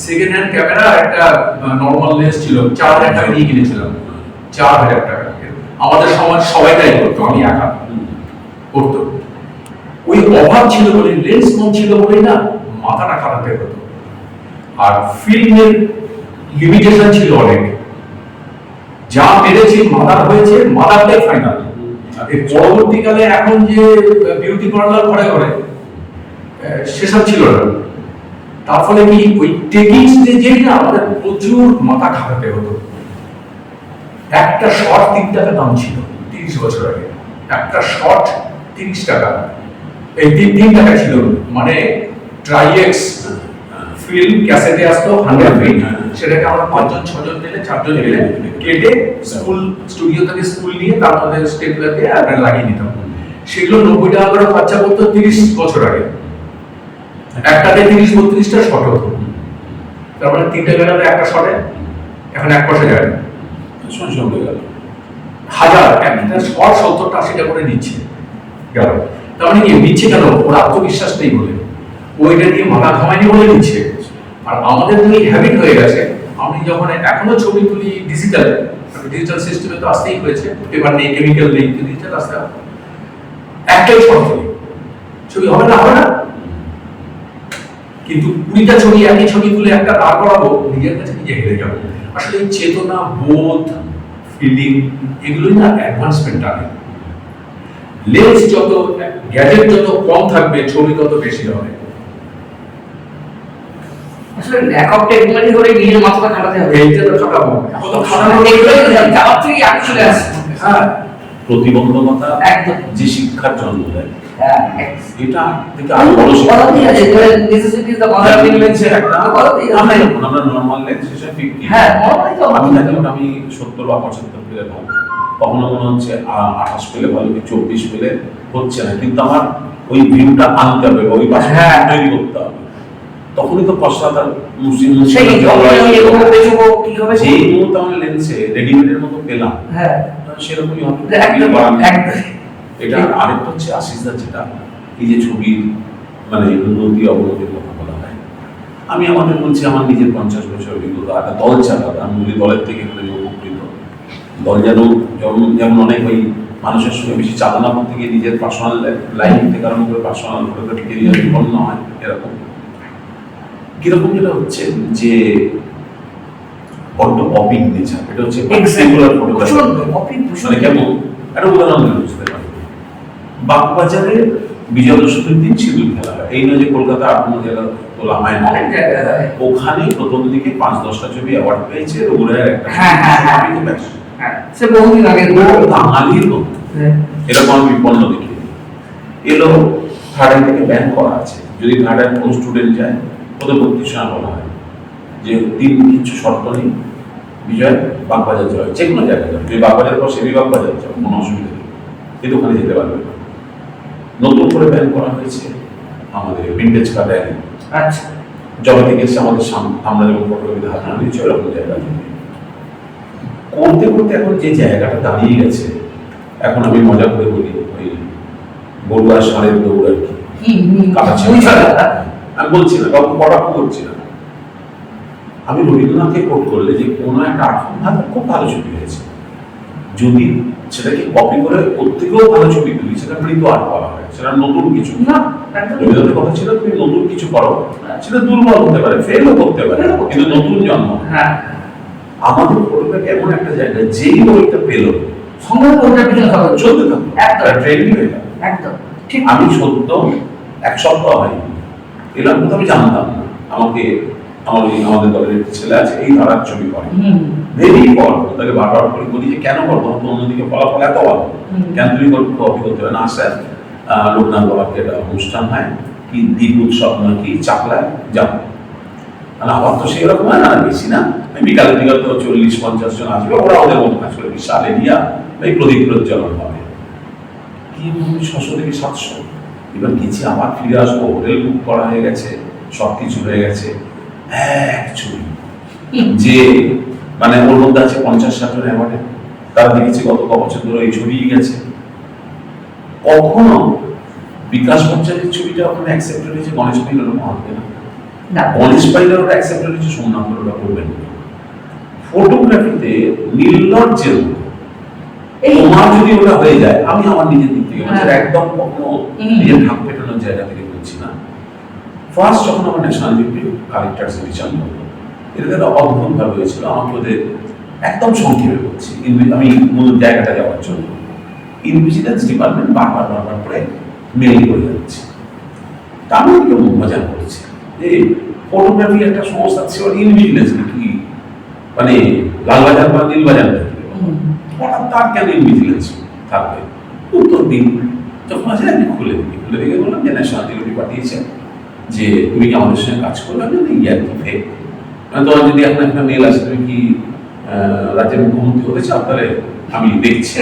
Speaker 4: সেকেন্ড হ্যান্ড ক্যামেরা, একটা নরমাল লেন্স ছিল, 4000 টাকা দিয়ে কিনেছিলাম, 4000 টাকা। আমাদের সমাজ সবাই তাই করতো, আমি একা করতো। ওই অভাব ছিল বলে, লেন্স কম ছিল বলেই না মাথাটা খারাপ হয়ে হতো। আর ফিল্মের লিমিটেশন ছিল অনেক, যা মেরেছি মাদার হয়েছে, মাদারটাই ফাইনাল। এই পরবর্তীকালে এখন যে বিউটি পার্লার ঘরে ঘরে, সেসব ছিল না। তার ফলে কি ওই টেকিং স্টেজেই না আমাদের প্রচুর মাথা খারাপ হতো। একটা শর্ট 3 টাকা দাম ছিল 30 বছর আগে, একটা শট 30 টাকা, এই 3 টাকা ছিল, মানে ট্রাইএক্স ফিল্ম ক্যাসেটে আসতো 100 ফিট, সেটাকে আমরা 5 জন 6 জন মিলে 4 জন মিলে কেটে স্কুল স্টুডিও থেকে স্কুল নিয়ে তার মধ্যে স্টেপলার দিয়ে আমরা লাগিয়ে নিতাম। সেগুলো 90 টাকা করে খরচা করতো 30 বছর আগে, একটাতে 30-32টা শট হতো, তার মানে 3 টাকা করে একটা শটে, এখন 1 পয়সা যায় না,
Speaker 7: সঙ্গে সঙ্গে গেল
Speaker 4: হাজার একটা শট 70-80 টাকা করে নিচ্ছে গেল। তার মানে কি নিচ্ছে কেন? ওর আত্মবিশ্বাস নেই বলে, ওইটা দিয়ে মাথা ঘামায়নি বলে নিচ্ছে। আর আমাদের যদি হ্যাবিট হয়ে গেছে, আমি যখন এখনো ছবি তুলি ডিজিটাল সিস্টেমে, তো আসতেই হয়েছে, পেপার নেই, কেমিক্যাল নেই, ডিজিটাল আসতে হবে, একটাই শট তুলি, ছবি হবে না, হবে না। কিন্তু 20টা ছবি একই ছবি তুলে একটা দাঁড় করাবো, নিজের কাছে নিজে হেরে যাবো। আসলে এই চেতনা, বোধ, ফিলিং, এগুলোই না অ্যাডভান্সমেন্ট আনে। লেন্স যত, গ্যাজেট যত কম থাকবে, ছবি তত বেশি হবে।
Speaker 8: আসলে ল্যাক অফ টেকনোলজি হলে নিজের মাথাটা খাটাতে হবে।
Speaker 4: এইটা তো খাটাবো, এখন তো খাটানো
Speaker 8: এগুলোই তো যাওয়ার থেকে আগে চলে আসে।
Speaker 4: হ্যাঁ,
Speaker 7: প্রতিবন্ধকতা
Speaker 8: একদম।
Speaker 7: যে শিক্ষার জন্ম দেয়,
Speaker 8: হ্যাঁ,
Speaker 7: এটা থেকে আরো বড়
Speaker 8: কথা দিয়ে আছে,
Speaker 7: শিক্ষা।
Speaker 8: Necessity is the mother of invention.
Speaker 7: আমরা নরমাল লেন্স হিসেবে 50,
Speaker 8: হ্যাঁ, নরমালি তো
Speaker 7: আমি জানি ওটা আমি 70 বা 75 পেলে ভালো, কখনো মনে হচ্ছে 28 পেলে ভালো, কি 24 পেলে হচ্ছে না, কিন্তু আমার ওই ভিউটা আনতে হবে, ওই পাশে
Speaker 8: হ্যাঁ।
Speaker 7: তৈরি করতে হবে, তখনই তো পশ্চাৎ
Speaker 8: সেই যখন আমি এগোবো পেছবো কি হবে
Speaker 7: যেই মুহূর্তে আমি লেন্সে রেডিমেডের মতো পেলাম,
Speaker 8: হ্যাঁ,
Speaker 7: সেরকমই হবে।
Speaker 8: একদম একদম।
Speaker 7: এটা আরেকটা হচ্ছে আশিসদার, যেটা এই যে ছবির মানে উন্নতি অবনতির কথা বলা হয়, আমি আমাদের বলছি আমার নিজের 50 বছর অভিজ্ঞতা, একটা দল চালাতে, আমি বলি দলের থেকে আমি উপকৃত। দল যেমন অনেক ওই মানুষের সঙ্গে বেশি চালনা করতে গিয়ে নিজের পার্সোনাল লাইফ থেকে আরম্ভ করে পার্সোনাল ফটোগ্রাফি কেরিয়ার বিপন্ন হয়, এরকম কিরকম যেটা হচ্ছে যে বড্ড অপিক নেচার, এটা হচ্ছে রেগুলার ফটোগ্রাফি। মানে কেমন একটা উদাহরণ দিলে বুঝতে পারবে, বাগবাজারে বিজয়া দশমীর দিন সিঁদুর খেলা হয়, এই নয় যে কলকাতা 8 জেলা তোলা হয় না, ওখানে প্রথম দিকে 5-10টা ছবি অ্যাওয়ার্ড পেয়েছে, রঘুরায়ের একটা
Speaker 8: হ্যাঁ, হ্যাঁ, হ্যাঁ। সে বহুদিন আগে
Speaker 7: বাঙালির মতো এরকম বিপন্ন দেখি এলো। থার্ড থেকে ব্যান করা আছে, যদি থার্ড কোনো স্টুডেন্ট যায় ওদের ভর্তির সময় বলা হয় যে 3 কিছু শর্ত নেই, বিজয় বাগবাজার যাবে, যে কোনো জায়গায় যাবে, যদি বাগবাজার পর সেবি বাগবাজার যাবে, কোনো অসুবিধা নেই, কিন্তু ওখানে যেতে পারবে না। নতুন করে ব্যান করা হয়েছে আমাদের ভিন্টেজ কার র্যালি।
Speaker 8: আচ্ছা,
Speaker 7: যবে থেকে এসে আমাদের আমরা যেমন ফটোগ্রাফিতে হাত নিয়েছি ওরকম জায়গা করতে করতে এখন যে জায়গাটা দাঁড়িয়ে গেছে, এখন আমি মজা করে বলি ওই বড়ুয়া ষাঁড়ের দৌড় আর কি, আমি বলছি না, কাউকে কটাক্ষ করছি না, আমি রবীন্দ্রনাথকে কোট করলে যে কোনো একটা আর্ট খুব ভালো ছবি হয়েছে, যদি সেটাকে কপি করে ওর থেকেও ভালো ছবি তুলি, সেটা মৃত আর্ট বলা হয়, সেটা নতুন কিছু না। রবীন্দ্রনাথের কথা ছিল তুমি নতুন কিছু করো, সেটা দুর্বল হতে পারে, ফেলও করতে পারে, কিন্তু নতুন জন্ম।
Speaker 8: হ্যাঁ,
Speaker 7: আমাদের ফটোগ্রাফি এমন একটা জায়গা, যেই বইটা পেলো
Speaker 8: সঙ্গে ওটা পিছনে খাবার
Speaker 7: চলতে থাকতো,
Speaker 8: একদম
Speaker 7: ট্রেনিং হয়ে গেল।
Speaker 8: একদম ঠিক।
Speaker 7: আমি সত্য 1 সপ্তাহ হয়নি এলাম, কিন্তু আমি জানতাম না আমাদের দলের একটি ছেলে আছে, এই ধারার ছবি করে, ভেরি পড়, তাকে বারবার করে বলি যে কেন করবো, তো অন্যদিকে ফলাফল এত ভালো, কেন তুমি কপি করতে হবে না? স্যার লোকনাথ বাবাকে একটা অনুষ্ঠান হয় কি দ্বীপ উৎসব নাকি চাকলায় যাবো, আমার তো সেরকম হয় না, বেশি না, বিকালে দিকে তো 40-50 জন আসবে, ওরা ওদের মতো কাজ করে, বিশাল এরিয়া, এই প্রদীপ প্রজ্বলন হবে, কি 600 থেকে 700। এবার গেছি, আবার ফিরে আসবো, হোটেল বুক করা হয়ে গেছে, সবকিছু হয়ে গেছে, এক ছবি যে মানে ওর মধ্যে আছে 50-60 জন অ্যাওয়ার্ডে, তারা দেখেছি গত বছর ধরে এই ছবিই গেছে। কখনো বিকাশ ভট্টাচার্যের ছবিটা ওখানে অ্যাকসেপ্টেড হয়েছে, গণেশ পাইলের মহাত্মে না, গণেশ পাইলের ওটা অ্যাকসেপ্টেড হয়েছে, সোমনাথ ওটা করবেন। ফটোগ্রাফিতে নির্লজ্জের তোমার যদি ওটা হয়ে যায়, আমি আমার নিজের দিক থেকে একদম কখনো নিজের ঢাক পেটানোর জায়গা থেকে বলছি না। ফার্স্ট যখন আমার ন্যাশনাল জিওগ্রাফি কালেক্টরস এডিশন হলো, এটা একটা অদ্ভুত ভাবে হয়েছিল, আমাকে ওদের একদম সংক্ষেপে বলছি, আমি মূল জায়গাটা যাওয়ার জন্য ইনভিজিলেন্স ডিপার্টমেন্ট বারবার করে মেইল করে যাচ্ছে, তা আমি একটু মজা করছি যে ফটোগ্রাফি একটা সংস্থা ছিল, ইনভিজিলেন্স কি মানে লালবাজার বা নীলবাজার হঠাৎ তার কেন ইনভিজিলেন্স থাকবে, উত্তর দিন। যখন আছে আমি খুলে দিকে বললাম যে ন্যাশনাল জিওগ্রাফি পাঠিয়েছে যে তুমি কি আমাদের সঙ্গে কাজ করবে। আমি ইয়ার কি ফেক, তোমার যদি এখন একটা মেল আসে তুমি কি রাজ্যের মুখ্যমন্ত্রী হতে চাও, তাহলে আমি দেখছি।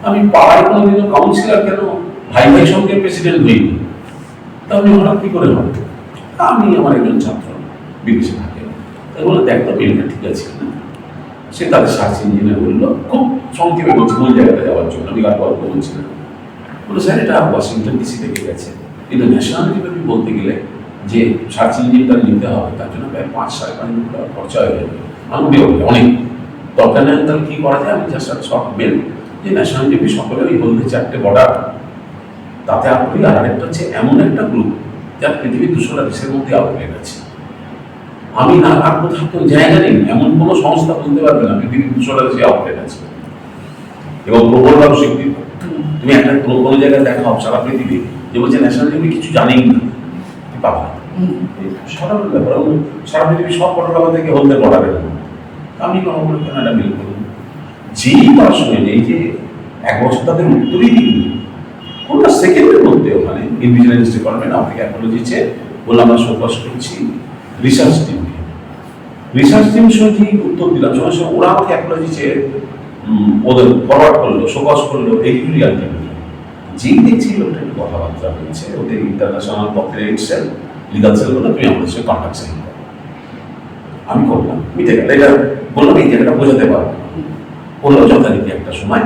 Speaker 7: আমি পাড়ায় কোনোদিনও কাউন্সিলর কেন ভাই ভাই সঙ্গে প্রেসিডেন্ট হইনি, তাহলে হঠাৎ কি করে হবে। আমি আমার একজন ছাত্র বিদেশে থাকে, তাই বলে দেখ তো মেলটা ঠিক আছে কিনা। সে তাদের সার্চ ইঞ্জিনে বললো, খুব সংক্ষেপে বলছে কোন জায়গাটা যাওয়ার জন্য, আমি আর গল্প বলছি না। বললো স্যার এটা ওয়াশিংটন ডিসি থেকে গেছে, কিন্তু ন্যাশনাল জিওগ্রাফি বলতে গেলে যে সার্চ ইঞ্জিনটা নিতে হবে তার জন্য প্রায় 5-5.5 লাখ টাকা খরচা হয়ে যাবে। আমি বলি অনেক দরকার নেই, তাহলে কি করা যায়। আমি জাস্ট একটা শর্ট মেল যে ন্যাশনাল জিওগ্রাফি সকলে ওই বলতে 4টে বর্ডার, তাতে আপনি আর আরেকটা হচ্ছে এমন একটা গ্রুপ যার পৃথিবীর 200টা দেশের মধ্যে আউটলেট আছে। আমি না আর কোথাও তো জায়গা নেই, এমন কোনো সংস্থা বলতে পারবে না পৃথিবীর 200টা দেশে আউটলেট আছে এবং প্রবলভাবে স্বীকৃত। তুমি একটা কোনো জায়গায় দেখাও সারা পৃথিবী যে বলছে ন্যাশনাল জিওগ্রাফি কিছু জানেই না, পাবা সারা ব্যাপার। সারা পৃথিবীর সব ফটোগ্রাফার থেকে হলতে বর্ডারের আমি একটা মেল করলাম, যেই তার সঙ্গে এই যে 1 বছর তাদের উত্তরই দিইনি, কোন সেকেন্ডের মধ্যে ওখানে ইন্ডিজিনিয়াস ডিপার্টমেন্ট আমাকে অ্যাপোলজি চেয়ে বললাম আমরা শোকজ করছি রিসার্চ টিমকে। রিসার্চ টিম সঙ্গে উত্তর দিলাম সঙ্গে সঙ্গে ওরা আমাকে অ্যাপোলজি চেয়ে ওদের ফরওয়ার্ড করলো, শোকজ করলো, এইগুলি আলটিমেটলি যেই দেখছি ওটা একটু কথাবার্তা হয়েছে ওদের international copyright cell legal cell বলে তুমি আমাদের সঙ্গে কন্ট্যাক্ট সাইন করো। আমি করলাম, মিটে গেল। এটা বললাম এই জায়গাটা বোঝাতে পারবো, বললো যথারীতি একটা সময়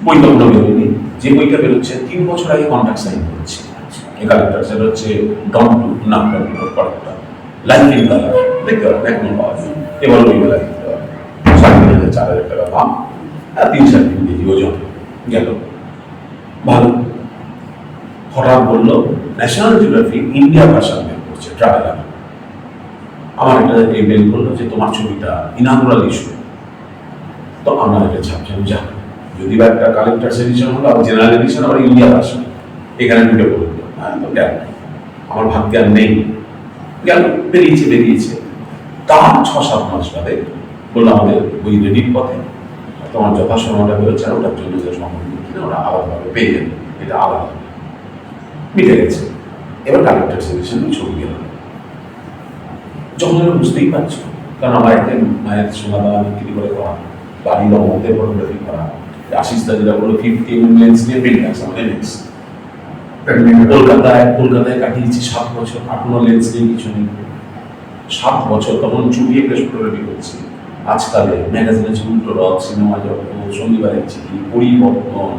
Speaker 7: বইটা কোনো বেরোয়নি, যে বইটা বেরোচ্ছে 3 বছর আগে কন্ট্রাক্ট সাইন করেছে কালেক্টর, সেটা হচ্ছে ডন টু নাম প্রোডাক্টটা লাইফ ইন কালার, দেখতে পারেন এখনো পাওয়া যায়। এবার বই মেলা দেখতে পারেন 3,000-4,000 টাকা দাম, 3-4 কেজি ওজন গেল ভালো। হঠাৎ বললো ন্যাশনাল জিওগ্রাফি ইন্ডিয়া ভাষা মেল করছে ট্রাভেলার। আমার একটা এই মেল করলো যে তোমার ছবিটা ইনাগুরাল ইস্যু, তো আমরা এটা ছাপছিলাম যা যদি বা একটা কালেক্টার্স এডিশন হলো আর জেনারেল এডিশন আবার ইন্ডিয়া ভাষা, এখানে ঢুকে পড়লো। তো গেল, আমার ভাগ্যে আর নেই, গেল বেরিয়েছে। তার 6-7 মাস বাদে বললো আমাদের বই রেডির পথে, তোমার যথাসময়টা বেরোচ্ছে আর ওটার জন্য যে সম্পর্ক কিনা ওরা আলাদাভাবে পেয়ে যাবে, এটা আলাদা মিটে গেছে। এবার কালেক্টার্স এডিশন ছবি গেল, যখন বুঝতেই পারছো কারণ আমার একটা মায়ের সোনা দাওয়া বিক্রি করে করা, বাড়ির অমতে ফটোগ্রাফি করা, আশিস দা যেটা বললো 50 mm লেন্স নিয়ে প্রিন্টার্স আমার এমএক্স কলকাতায় কাটিয়েছি 7 বছর, আর কোনো লেন্স নেই কিছু নেই। 7 বছর তখন চুটিয়ে প্রেস ফটোগ্রাফি করছি। আজকালে ম্যাগাজিনে উল্টো রথ, সিনেমা জগৎ, শনিবারের চিঠি, পরিবর্তন,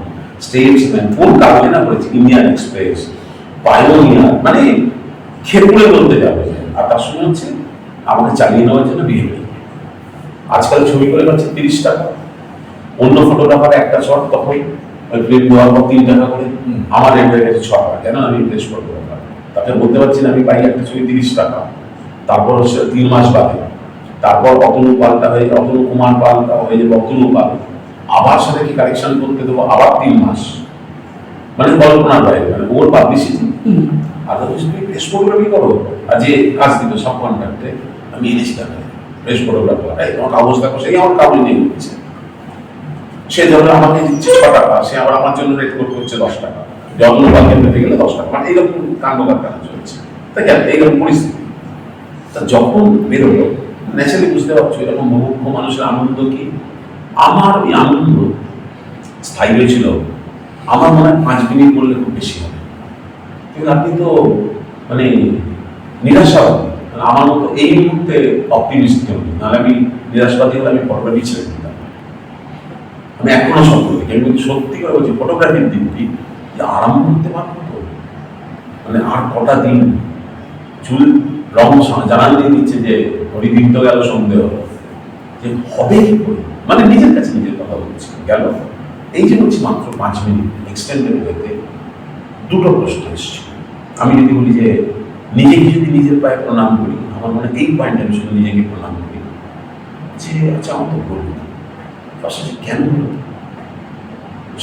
Speaker 7: স্টেটসম্যান, কোন কাগজে না করেছি, ইন্ডিয়ান এক্সপ্রেস, পায়োনিয়ার, মানে খেপুড়ে বলতে যাবে। আর তার সঙ্গে হচ্ছে আমাকে চালিয়ে নেওয়ার জন্য বিহেভিয়ার। আজকাল ছবি করে পাচ্ছে 30 টাকা, অন্য ফটোগ্রাফার একটা শট তখন ওই প্লেট দেওয়ার পর 3 টাকা করে, আমার রেট হয়ে গেছে 6 টাকা। কেন আমি প্রেস ফটোগ্রাফার, তাকে বলতে পারছি না আমি পাই একটা ছবি 30 টাকা। তারপর হচ্ছে 3 মাস বাদে, তারপর অতনু পালটা হয়ে অতনু কুমার পালটা হয়ে যাবে অতনু পাল, আবার সাথে কি কালেকশন করতে দেবো আবার 3 মাস, মানে কল্পনার বাইরে। মানে ওর পাবলিসিটি আদারওয়াইজ তুমি প্রেস ফটোগ্রাফি করো, আর যে কাজ দিবে সব কন্ট্রাক্টে আমি এনেছি টাকা প্রেস ফটোগ্রাফার, এই তোমার কাগজ দেখো, সেই আমার কাগজ নিয়ে নিচ্ছে। সে ধরো আমাকে দিচ্ছে 6 টাকা, সে আবার আমার জন্য রেট করছে 10 টাকা, যত্ন পালকে পেতে গেলে 10 টাকা, মানে এইরকম কাণ্ডকার কাজ চলছে। তাই কেন এইরকম পরিস্থিতি? তা যখন বেরোলো ন্যাচারালি বুঝতে পারছো এরকম মুখ্য মানুষের আনন্দ কি। আমার ওই আনন্দ স্থায়ী হয়েছিল আমার মনে হয় 5 মিনিট করলে খুব বেশি হবে, কিন্তু আপনি তো মানে নিরাশাবাদী। আমার মতো এই মুহূর্তে অপটিমিস্ট কেউ নেই, নাহলে আমি নিরাশবাদী হলে আমি ফটোগ্রাফি ছেড়ে দিতাম। আমি এখনো সম্পর্কে কিন্তু সত্যি করে বলছি ফটোগ্রাফির দিনটি যে আরাম করতে পারবো তো, মানে আর কটা দিন চুল রং জানান দিয়ে দিচ্ছে যে ওই দিন তো গেল সন্দেহ যে হবে কি করে, মানে নিজের কাছে নিজের কথা বলছি গেল। এই যে বলছি মাত্র 5 মিনিট এক্সটেন্ডেড হতে 2টো প্রশ্ন এসছে। আমি যদি বলি যে নিজেকে যদি নিজের পায়ে প্রণাম করি, আমার মনে এই পয়েন্টে আমি শুধু নিজেকে প্রণাম করি যে আচ্ছা আমার তো করবো না, পাশাপাশি কেন হলো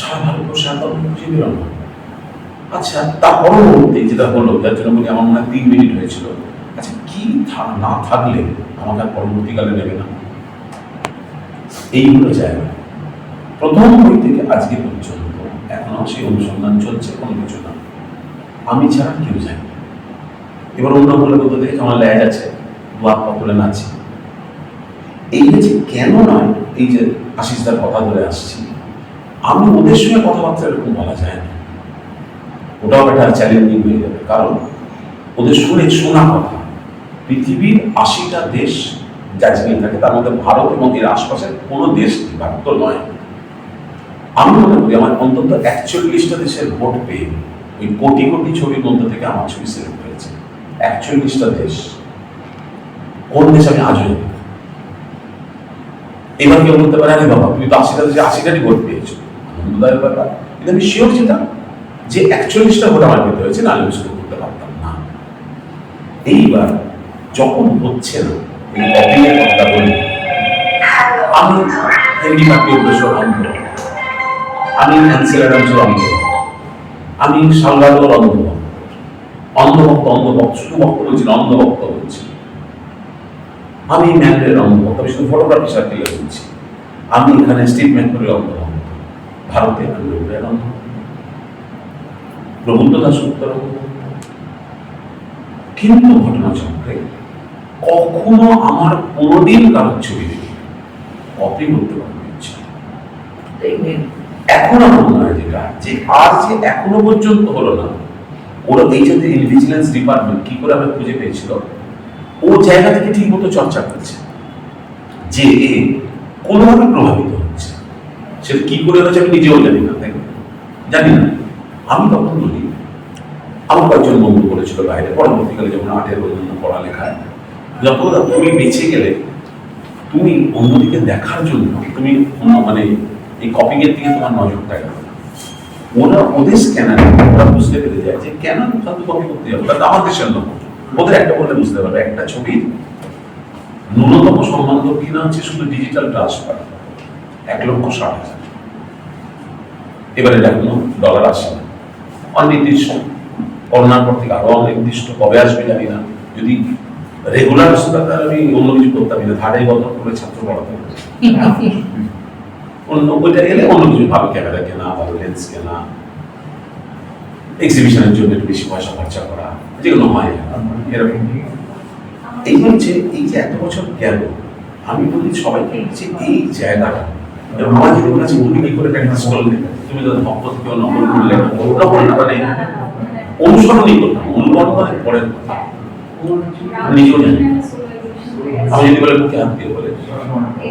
Speaker 7: সারা ভারতবর্ষে এত খুঁজে পেলাম না। আচ্ছা তার পরবর্তী যেটা হলো, যার জন্য বলি আমার মনে হয় 3 মিনিট হয়েছিল, আচ্ছা কি না থাকলে আমাকে আর পরবর্তীকালে নেবে না, এইগুলো জায়গা। প্রথম বই থেকে আজকে পর্যন্ত এখনো সেই অনুসন্ধান চলছে, কোনো কিছু না, আমি ছাড়া কেউ জানি না। এবার অন্য বলে বলতে দেখে আমার ল্যাজ আছে, হাত পা তুলে নাচি, এই যে কেন নয়, এই যে আশিসদার কথা ধরে আসছি, আমি ওদের সঙ্গে কথাবার্তা এরকম বলা যায় না, ওটাও একটা চ্যালেঞ্জিং হয়ে যাবে। কারণ ওদের শোনা কথা, পৃথিবীর 80টা দেশ জাজমেন্ট থাকে, তার মধ্যে ভারত এবং এর আশপাশের কোনো দেশ ভারত নয়। আমি মনে করি আমার অন্তত 41টা দেশের ভোট পেয়ে ওই কোটি কোটি ছবির মধ্যে থেকে আমার ছবি সিলেক্ট হয়েছে। 41টা দেশ, কোন দেশ আমি আজও জানি না। এবার কেউ বলতে পারে, আরে বাবা তুমি তো 80টা দেশে 80টারই ভোট পেয়েছো, আনন্দদায়ক ব্যাপার। কিন্তু আমি শিওর ছিলাম যে 41টা ভোট আমার পেতে হয়েছে, না আমি শুরু করতে পারতাম না। এইবার যখন হচ্ছে না, এই কপিংয়ের কথা বলি, আমি হেনরি মার্টিনেজের অন্ধ, আমি হ্যান্সেল অ্যাডামসের অন্ধ, আমি সালভাদোর অন্ধভক্ত, শুধু ভক্ত বলছি না, অন্ধভক্ত বলছি। আমি ম্যানের অন্ধভক্ত, আমি শুধু ফটোগ্রাফি সার্কেলে বলছি। আমি এখানে স্টিভ ম্যাকমোরের অন্ধভক্ত, ভারতে আমি রবীন্দ্রের অন্ধভক্ত, প্রবুদ্ধ দাশগুপ্তর অন্ধভক্ত। কিন্তু ঘটনাচক্রে কখনো আমার কোনোদিন কারোর ছবি দেখি কপি করতে পারবো ইচ্ছা। এখন আমার মনে হয় যেটা যে আর যে এখনো পর্যন্ত হলো না, ওরা এই যে ভিজিলেন্স ডিপার্টমেন্ট কি করে আমি খুঁজে পেয়েছিল, ও জায়গা থেকে ঠিক মতো চর্চা করছে যে এ কোনোভাবে প্রভাবিত হচ্ছে। সেটা কি করে হচ্ছে আমি নিজেও জানি না, জানি না। আমি তখন বলি, আমার কয়েকজন বন্ধু করেছিল বাইরে, পরবর্তীকালে যখন আর্টের অন্যান্য পড়ালেখায়, যখন তুমি বেঁচে গেলে, তুমি অন্যদিকে দেখার জন্য তুমি মানে এই কপিং এর দিকে তোমার নজরটা গেল। ওরা ওদের স্ক্যানারে ওরা বুঝতে পেরে যায় যে কেন শুধু কপি করতে যাবে, তাহলে আমার দেশের লোক ওদের একটা বললে বুঝতে পারবে, একটা ছবির ন্যূনতম সম্বন্ধ কিনা হচ্ছে শুধু ডিজিটাল ট্রান্সফার 1,60,000। এবারে দেখুন ডলার আসে না, অনির্দিষ্ট, করোনার পর থেকে আরো অনির্দিষ্ট, কবে আসবে জানি না। যদি রেগুলার আসতো তাহলে আমি অন্য কিছু করতাম না, ধারে বদল করে ছাত্র পড়াতে অন্য ওইটা এলে অন্য কিছু ভালো ক্যামেরা কেনা, ভালো লেন্স কেনা, এক্সিবিশনের জন্য একটু বেশি পয়সা খরচা করা, যেগুলো হয় এরকম। এই হচ্ছে এই যে এত বছর গেল, আমি বলি সবাইকে যে এই জায়গাটা এবং আমার যেগুলো আছে তুমি কি করে প্র্যাকটিস করলে, তুমি যদি ভক্ত থেকে নকল করলে, নকল না মানে অনুসরণই করতাম, অনুকরণ করে পরের কথা নিজেও জানি। আমি যদি বলে মুখে হাত দিয়ে বলে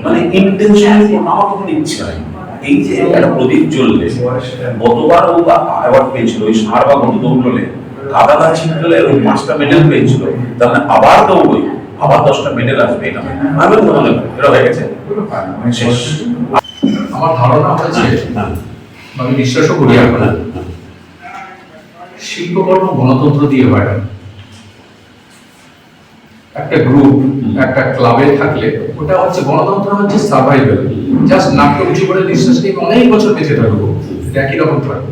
Speaker 7: মানে ইন্টেনশন, আমার কোনো ইচ্ছা নাই। এই যে একটা প্রদীপ জ্বললে, গতবার ও অ্যাওয়ার্ড পেয়েছিল ওই সার বা গত দৌড়লে, কাদাদা ছিটলে ওই 5টা মেডেল পেয়েছিল, তার মানে আবার দৌড়ই, আবার 10টা মেডেল আসবে, এটা আমি তো মনে করি এটা হয়ে গেছে শেষ।
Speaker 4: আমার ধারণা হচ্ছে, আমি বিশ্বাসও করি এখন, শিল্পকর্ম গণতন্ত্র দিয়ে হয় না। একটা গ্রুপ একটা ক্লাবে থাকলে ওটা হচ্ছে গণতন্ত্র, হচ্ছে সার্ভাইভাল, জাস্ট নাটক জীবনে নিঃশ্বাস নিয়ে অনেক বছর বেঁচে থাকবো, একই রকম থাকবো।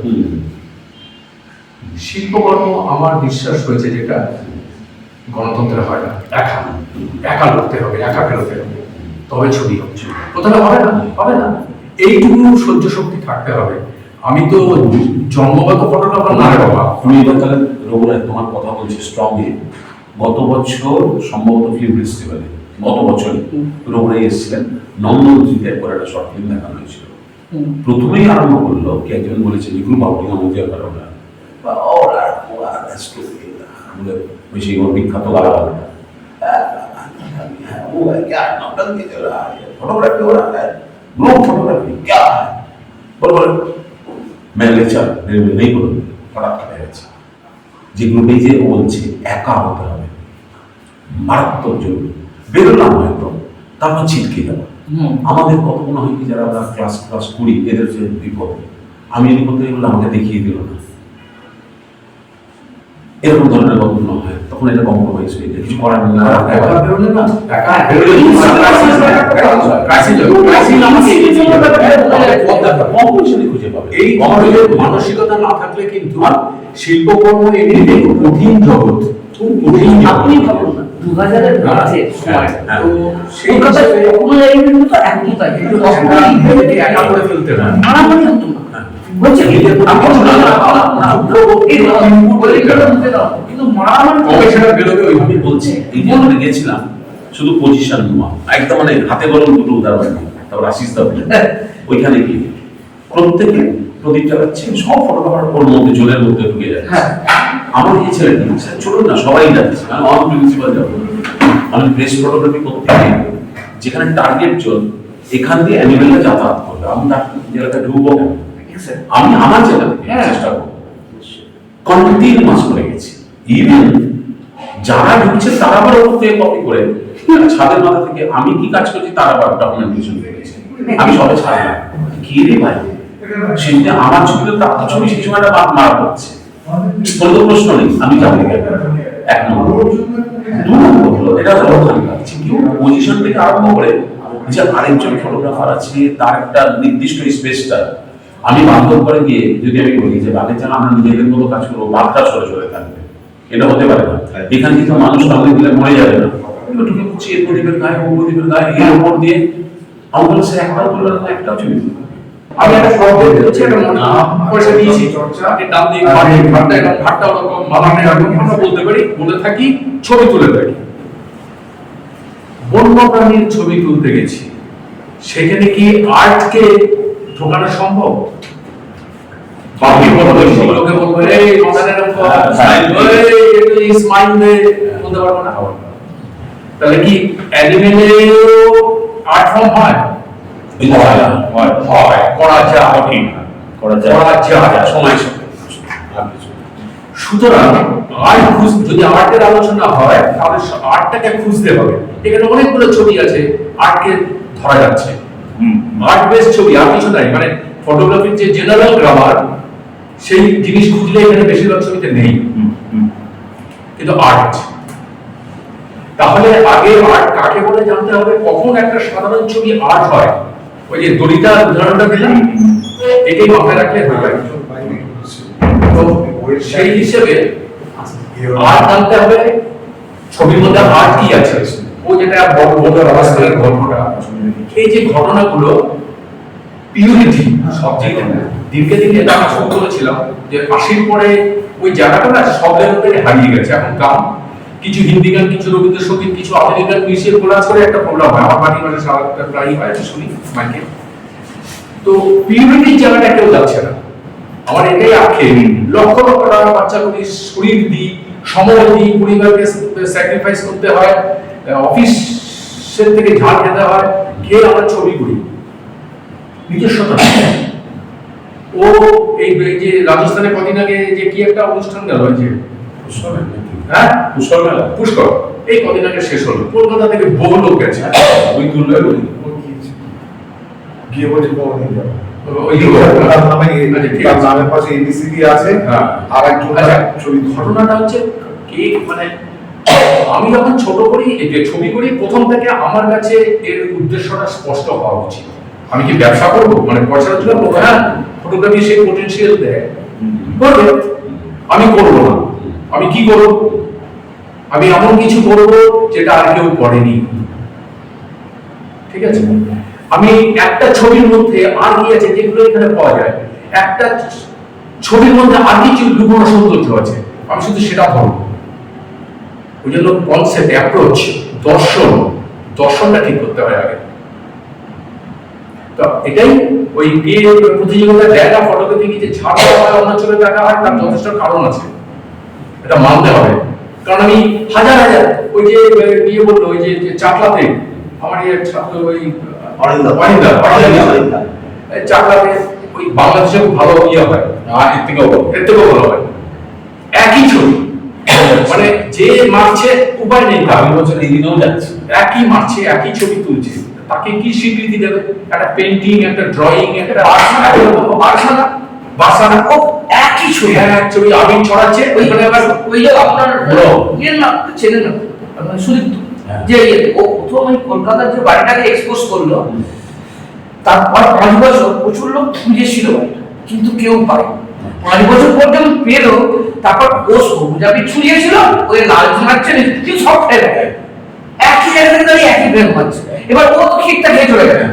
Speaker 4: শিল্পকর্ম আমার বিশ্বাস হয়েছে যেটা গণতন্ত্রে হয় না, একা লড়তে হবে, একা ফেরোতে হবে, তবে ছবি হচ্ছে, কোথাও হবে না। এইটুকু সহ্য শক্তি থাকতে হবে। আমি তো জন্মগত ফটোগ্রাফার না রে বাবা।
Speaker 7: তুমি তাহলে রঘুরাজ তোমার কথা বলছি স্ট্রংলি। গত বছর সম্ভবত ফিল্ম ফেস্টিভ্যালে, গত বছরই রঘুরাজ এসেছিলেন, নন্দনজিতে করে একটা শর্ট ফিল্ম দেখানো হয়েছিল। প্রথমেই আরম্ভ করলো কি একজন বলেছে যে গ্রুপ আউটিং আমাদের কারণে সেই বিখ্যাত গালাগালটা, फोटोग्राफी हो रहा है, ग्रुप फोटोग्राफी क्या है, बराबर। मैं लेक्चर नहीं बोलूँ, फटाक हटे গেছে। যে গ্রুপে যে বলছে একা হতে হবে, মারাত্মক জরুরি, বেরোলাম হয়তো তারপর ছিটকে যাবো। আমাদের কত মনে হয় কি যারা আমরা ক্লাস করি, এদের যে বিপদ, আমি যদি করতে বললে আমাকে দেখিয়ে দিল না, এরকম ধরনের গল্প হয়, তখন এটা কম্প্রোমাইজ হয়ে যায়, কিছু করার নেই।
Speaker 4: এই ধরনের মানসিকতা না থাকলে কিন্তু শিল্পকর্ম এমনিতেই কঠিন জগৎ, খুব কঠিন। আপনি ভাবুন না,
Speaker 8: 2000-এর মধ্যে সময়।
Speaker 7: হ্যাঁ।
Speaker 4: তো সেই
Speaker 8: কলকাতায়
Speaker 4: হিসেবে
Speaker 8: কোনো জায়গায় কিন্তু একই তাই, কিন্তু তখন
Speaker 4: এটাকে একা করে ফেলতে না।
Speaker 8: মারামারি হতো না।
Speaker 7: হ্যাঁ।
Speaker 8: বলছে এখন কিন্তু মারামারি
Speaker 4: কবে সেটা বেরোবে ওই
Speaker 7: আমি বলছি এই যে আমরা গেছিলাম শুধু পজিশন একদম মানে হাতে গরম দুটো উদাহরণ দিই। তারপর আশিস দা ওইখানে গিয়ে প্রত্যেকে প্রদীপ চালাচ্ছে, সব ফটোগ্রাফার ওর মধ্যে জলের মধ্যে ঢুকে যাচ্ছে।
Speaker 8: হ্যাঁ।
Speaker 7: আমার এই ছেলেটি স্যার চলুন না, সবাই যাচ্ছে, আমি অন প্রিন্সিপাল যাবো, আমি প্রেস ফটোগ্রাফি করতে গিয়ে যেখানে টার্গেট জোন এখান দিয়ে অ্যানিমেলটা যাতায়াত করবে, আমি তার জায়গাটা ঢুকবো কেন? আমি আমার জায়গা থেকে চেষ্টা করবো। কন্টিনিউ মাস করে গেছি, ইভেন যারা ঢুকছে তারা আবার ওর থেকে কপি করে ছাদের মাথা থেকে আমি কি কাজ করছি তার আবার ডকুমেন্টেশন করেছে। আমি সবাই ছাড়লাম কি রে ভাই, সেদিনে আমার ছবি তো তার ছবি সেই সময়টা মারা পড়ছে, কোনো তো প্রশ্ন নেই, আমি যাবো এক নম্বর। দু নম্বর হলো এটা হলো কেউ পজিশন থেকে আরম্ভ করে যে আরেকজন ফটোগ্রাফার আছে তার একটা নির্দিষ্ট স্পেসটা আমি বান্ধব করে গিয়ে যদি আমি বলি যে বাঘের যেন আমরা নিজেদের মতো কাজ করবো, বাঘটা সরে সরে থাকবে, এটা হতে পারে না। এখানে কিন্তু মানুষ সামনে দিলে মরে যাবে না, ঢুকে পড়ছি এর প্রদীপের গায়ে ও প্রদীপের গায়ে এর ওপর দিয়ে আমি বললাম স্যার একটাও বললাম না, একটাও ছবি তুলুন।
Speaker 4: আমি একটা শখ দেখতে হচ্ছে, একটা পয়সা দিয়েছি, আপনি ডান দিয়ে ঘাটটা এরকম, ঘাটটা ওরকম, মালাটা এরকম, আমরা বলতে পারি, বলে থাকি, ছবি তুলে থাকি। বন্য প্রাণীর ছবি তুলতে গেছি, সেখানে কি আর্টকে ঢোকানো সম্ভব? বাকি বলবো লোকে বলবো এই মাথাটা এরকম স্মাইল দে, বলতে পারবো না। তাহলে কি অ্যানিমেলে আর্ট ফর্ম হয়? করা যায় সময় সাথে। সুতরাং আর্ট যদি আর্টের আলোচনা হয় তাহলে আর্টটাকে খুঁজতে হবে। এখানে অনেকগুলো ছবি আছে আর্টকে ধরা যাচ্ছে, আর্ট বেস ছবি, আর কিছু নাই। মানে ফটোগ্রাফির যে জেনারেল গ্রামার সেই জিনিস খুঁজলে এখানে বেশিরভাগ ছবিতে নেই, কিন্তু আর্ট আছে। তাহলে আগে আর্ট কাকে বলে জানতে হবে, কখন একটা সাধারণ ছবি আর্ট হয়। ওই যে দড়িটার উদাহরণটা দিলাম, এটাই মাথায় রাখলে হবে। তো সেই হিসেবে আর্ট জানতে হবে, ছবির মধ্যে আর্ট কি আছে, ও যেটা বড় রাস্তার ঘটনা, এই যে ঘটনাগুলো পিউরিটি সব জায়গায় দিনকে দিনে আমরা শুরু করেছিলাম যে 80-র পরে ওই জায়গাটা না সব জায়গা থেকে হারিয়ে গেছে। এখন গান, কিছু হিন্দি গান, কিছু রবীন্দ্রসঙ্গীত, কিছু আধুনিক গান মিশিয়ে কোলাজ করে একটা প্রোগ্রাম হয়। আমার বাড়ি মানে সারাটা প্রায় হয়, আমি শুনি মাইকে। তো পিউরিটির জায়গাটা কেউ যাচ্ছে না। আমার এটাই আক্ষেপ, লক্ষ লক্ষ টাকা বাচ্চা করি, শরীর দিই, সময় দিই, পরিবারকে স্যাক্রিফাইস করতে হয়, অফিসের থেকে ঝাড় খেতে হয়, খেয়ে আমরা ছবি করি, নিজস্বতা। ও এই যে রাজস্থানে কদিন আগে যে কি একটা অনুষ্ঠান গেল, ওই যে হ্যাঁ পুষ্কর, এই কদিন আগে শেষ হলো, কলকাতা থেকে বহু লোক গেছে, ওই তুলবে
Speaker 2: গিয়ে বলছে কখন নিয়ে যাবো,
Speaker 4: ওই
Speaker 2: তার নামের পাশে এবিসিডি আছে, আর একজন ছবি।
Speaker 4: ঘটনাটা হচ্ছে কি, মানে আমি যখন ছোট করি, এই যে ছবি করি, প্রথম থেকে আমার কাছে এর উদ্দেশ্যটা স্পষ্ট হওয়া উচিত। আমি কি ব্যবসা করবো, মানে পয়সা রোজগার করবো? হ্যাঁ, ফটোগ্রাফি সেই পোটেনশিয়াল দেয়, করবে। আমি করবো না, আমি কি করবো? আমি এমন কিছু করবো যেটা আর কেউ করেনি, ঠিক আছে? আমি একটা ছবির মধ্যে আর কি আছে যেগুলো এখানে পাওয়া যায়, একটা ছবির মধ্যে আর কিছু লুকোনো সৌন্দর্য আছে, আমি শুধু সেটা ধরবো। ওই জন্য কনসেপ্ট, অ্যাপ্রোচ, দর্শনটা ঠিক করতে হয় আগে। তো এটাই ওই বিয়ে প্রতিযোগিতা দেখা ফটোগ্রাফি কি যে ছাড়া হয়, অন্য ছবি দেখা হয়, তার যথেষ্ট কারণ আছে, এটা মানতে হবে। কারণ আমি হাজার হাজার ওই যে বিয়ে বললো, ওই যে চাকলাতে আমার ছাত্র ওই চাকলাতে ওই বাংলাদেশে ভালো ইয়ে হয়, এর থেকেও ভালো হয়, একই ছবি, মানে যে মারছে উপায় নেই,
Speaker 7: আমি বছর এই দিনেও যাচ্ছি,
Speaker 4: একই মারছে, একই ছবি তুলছে, তাকে কি স্বীকৃতি দেবে? একটা পেন্টিং, একটা ড্রয়িং, একটা বাসানা, ও একই ছবি, এক ছবি আবির ছড়াচ্ছে, ওইখানে আবার
Speaker 8: ওই যে আপনার ইয়ের নাম ছেলে না, শুধু যে ও প্রথম ওই কলকাতার যে বাড়িটাকে এক্সপোজ করলো, তারপর 5 বছর প্রচুর লোক খুঁজেছিল বাড়িটা, কিন্তু কেউ পায়। 5 বছর পর যখন পেলো, তারপর ও সবুজাবি ছুঁড়িয়েছিল, ওই লাল মারছে সব ফেলে একই জায়গা থেকে দাঁড়িয়ে একই প্রেম হচ্ছে। এবার ও তো খিটটা খেয়ে চলে গেছে।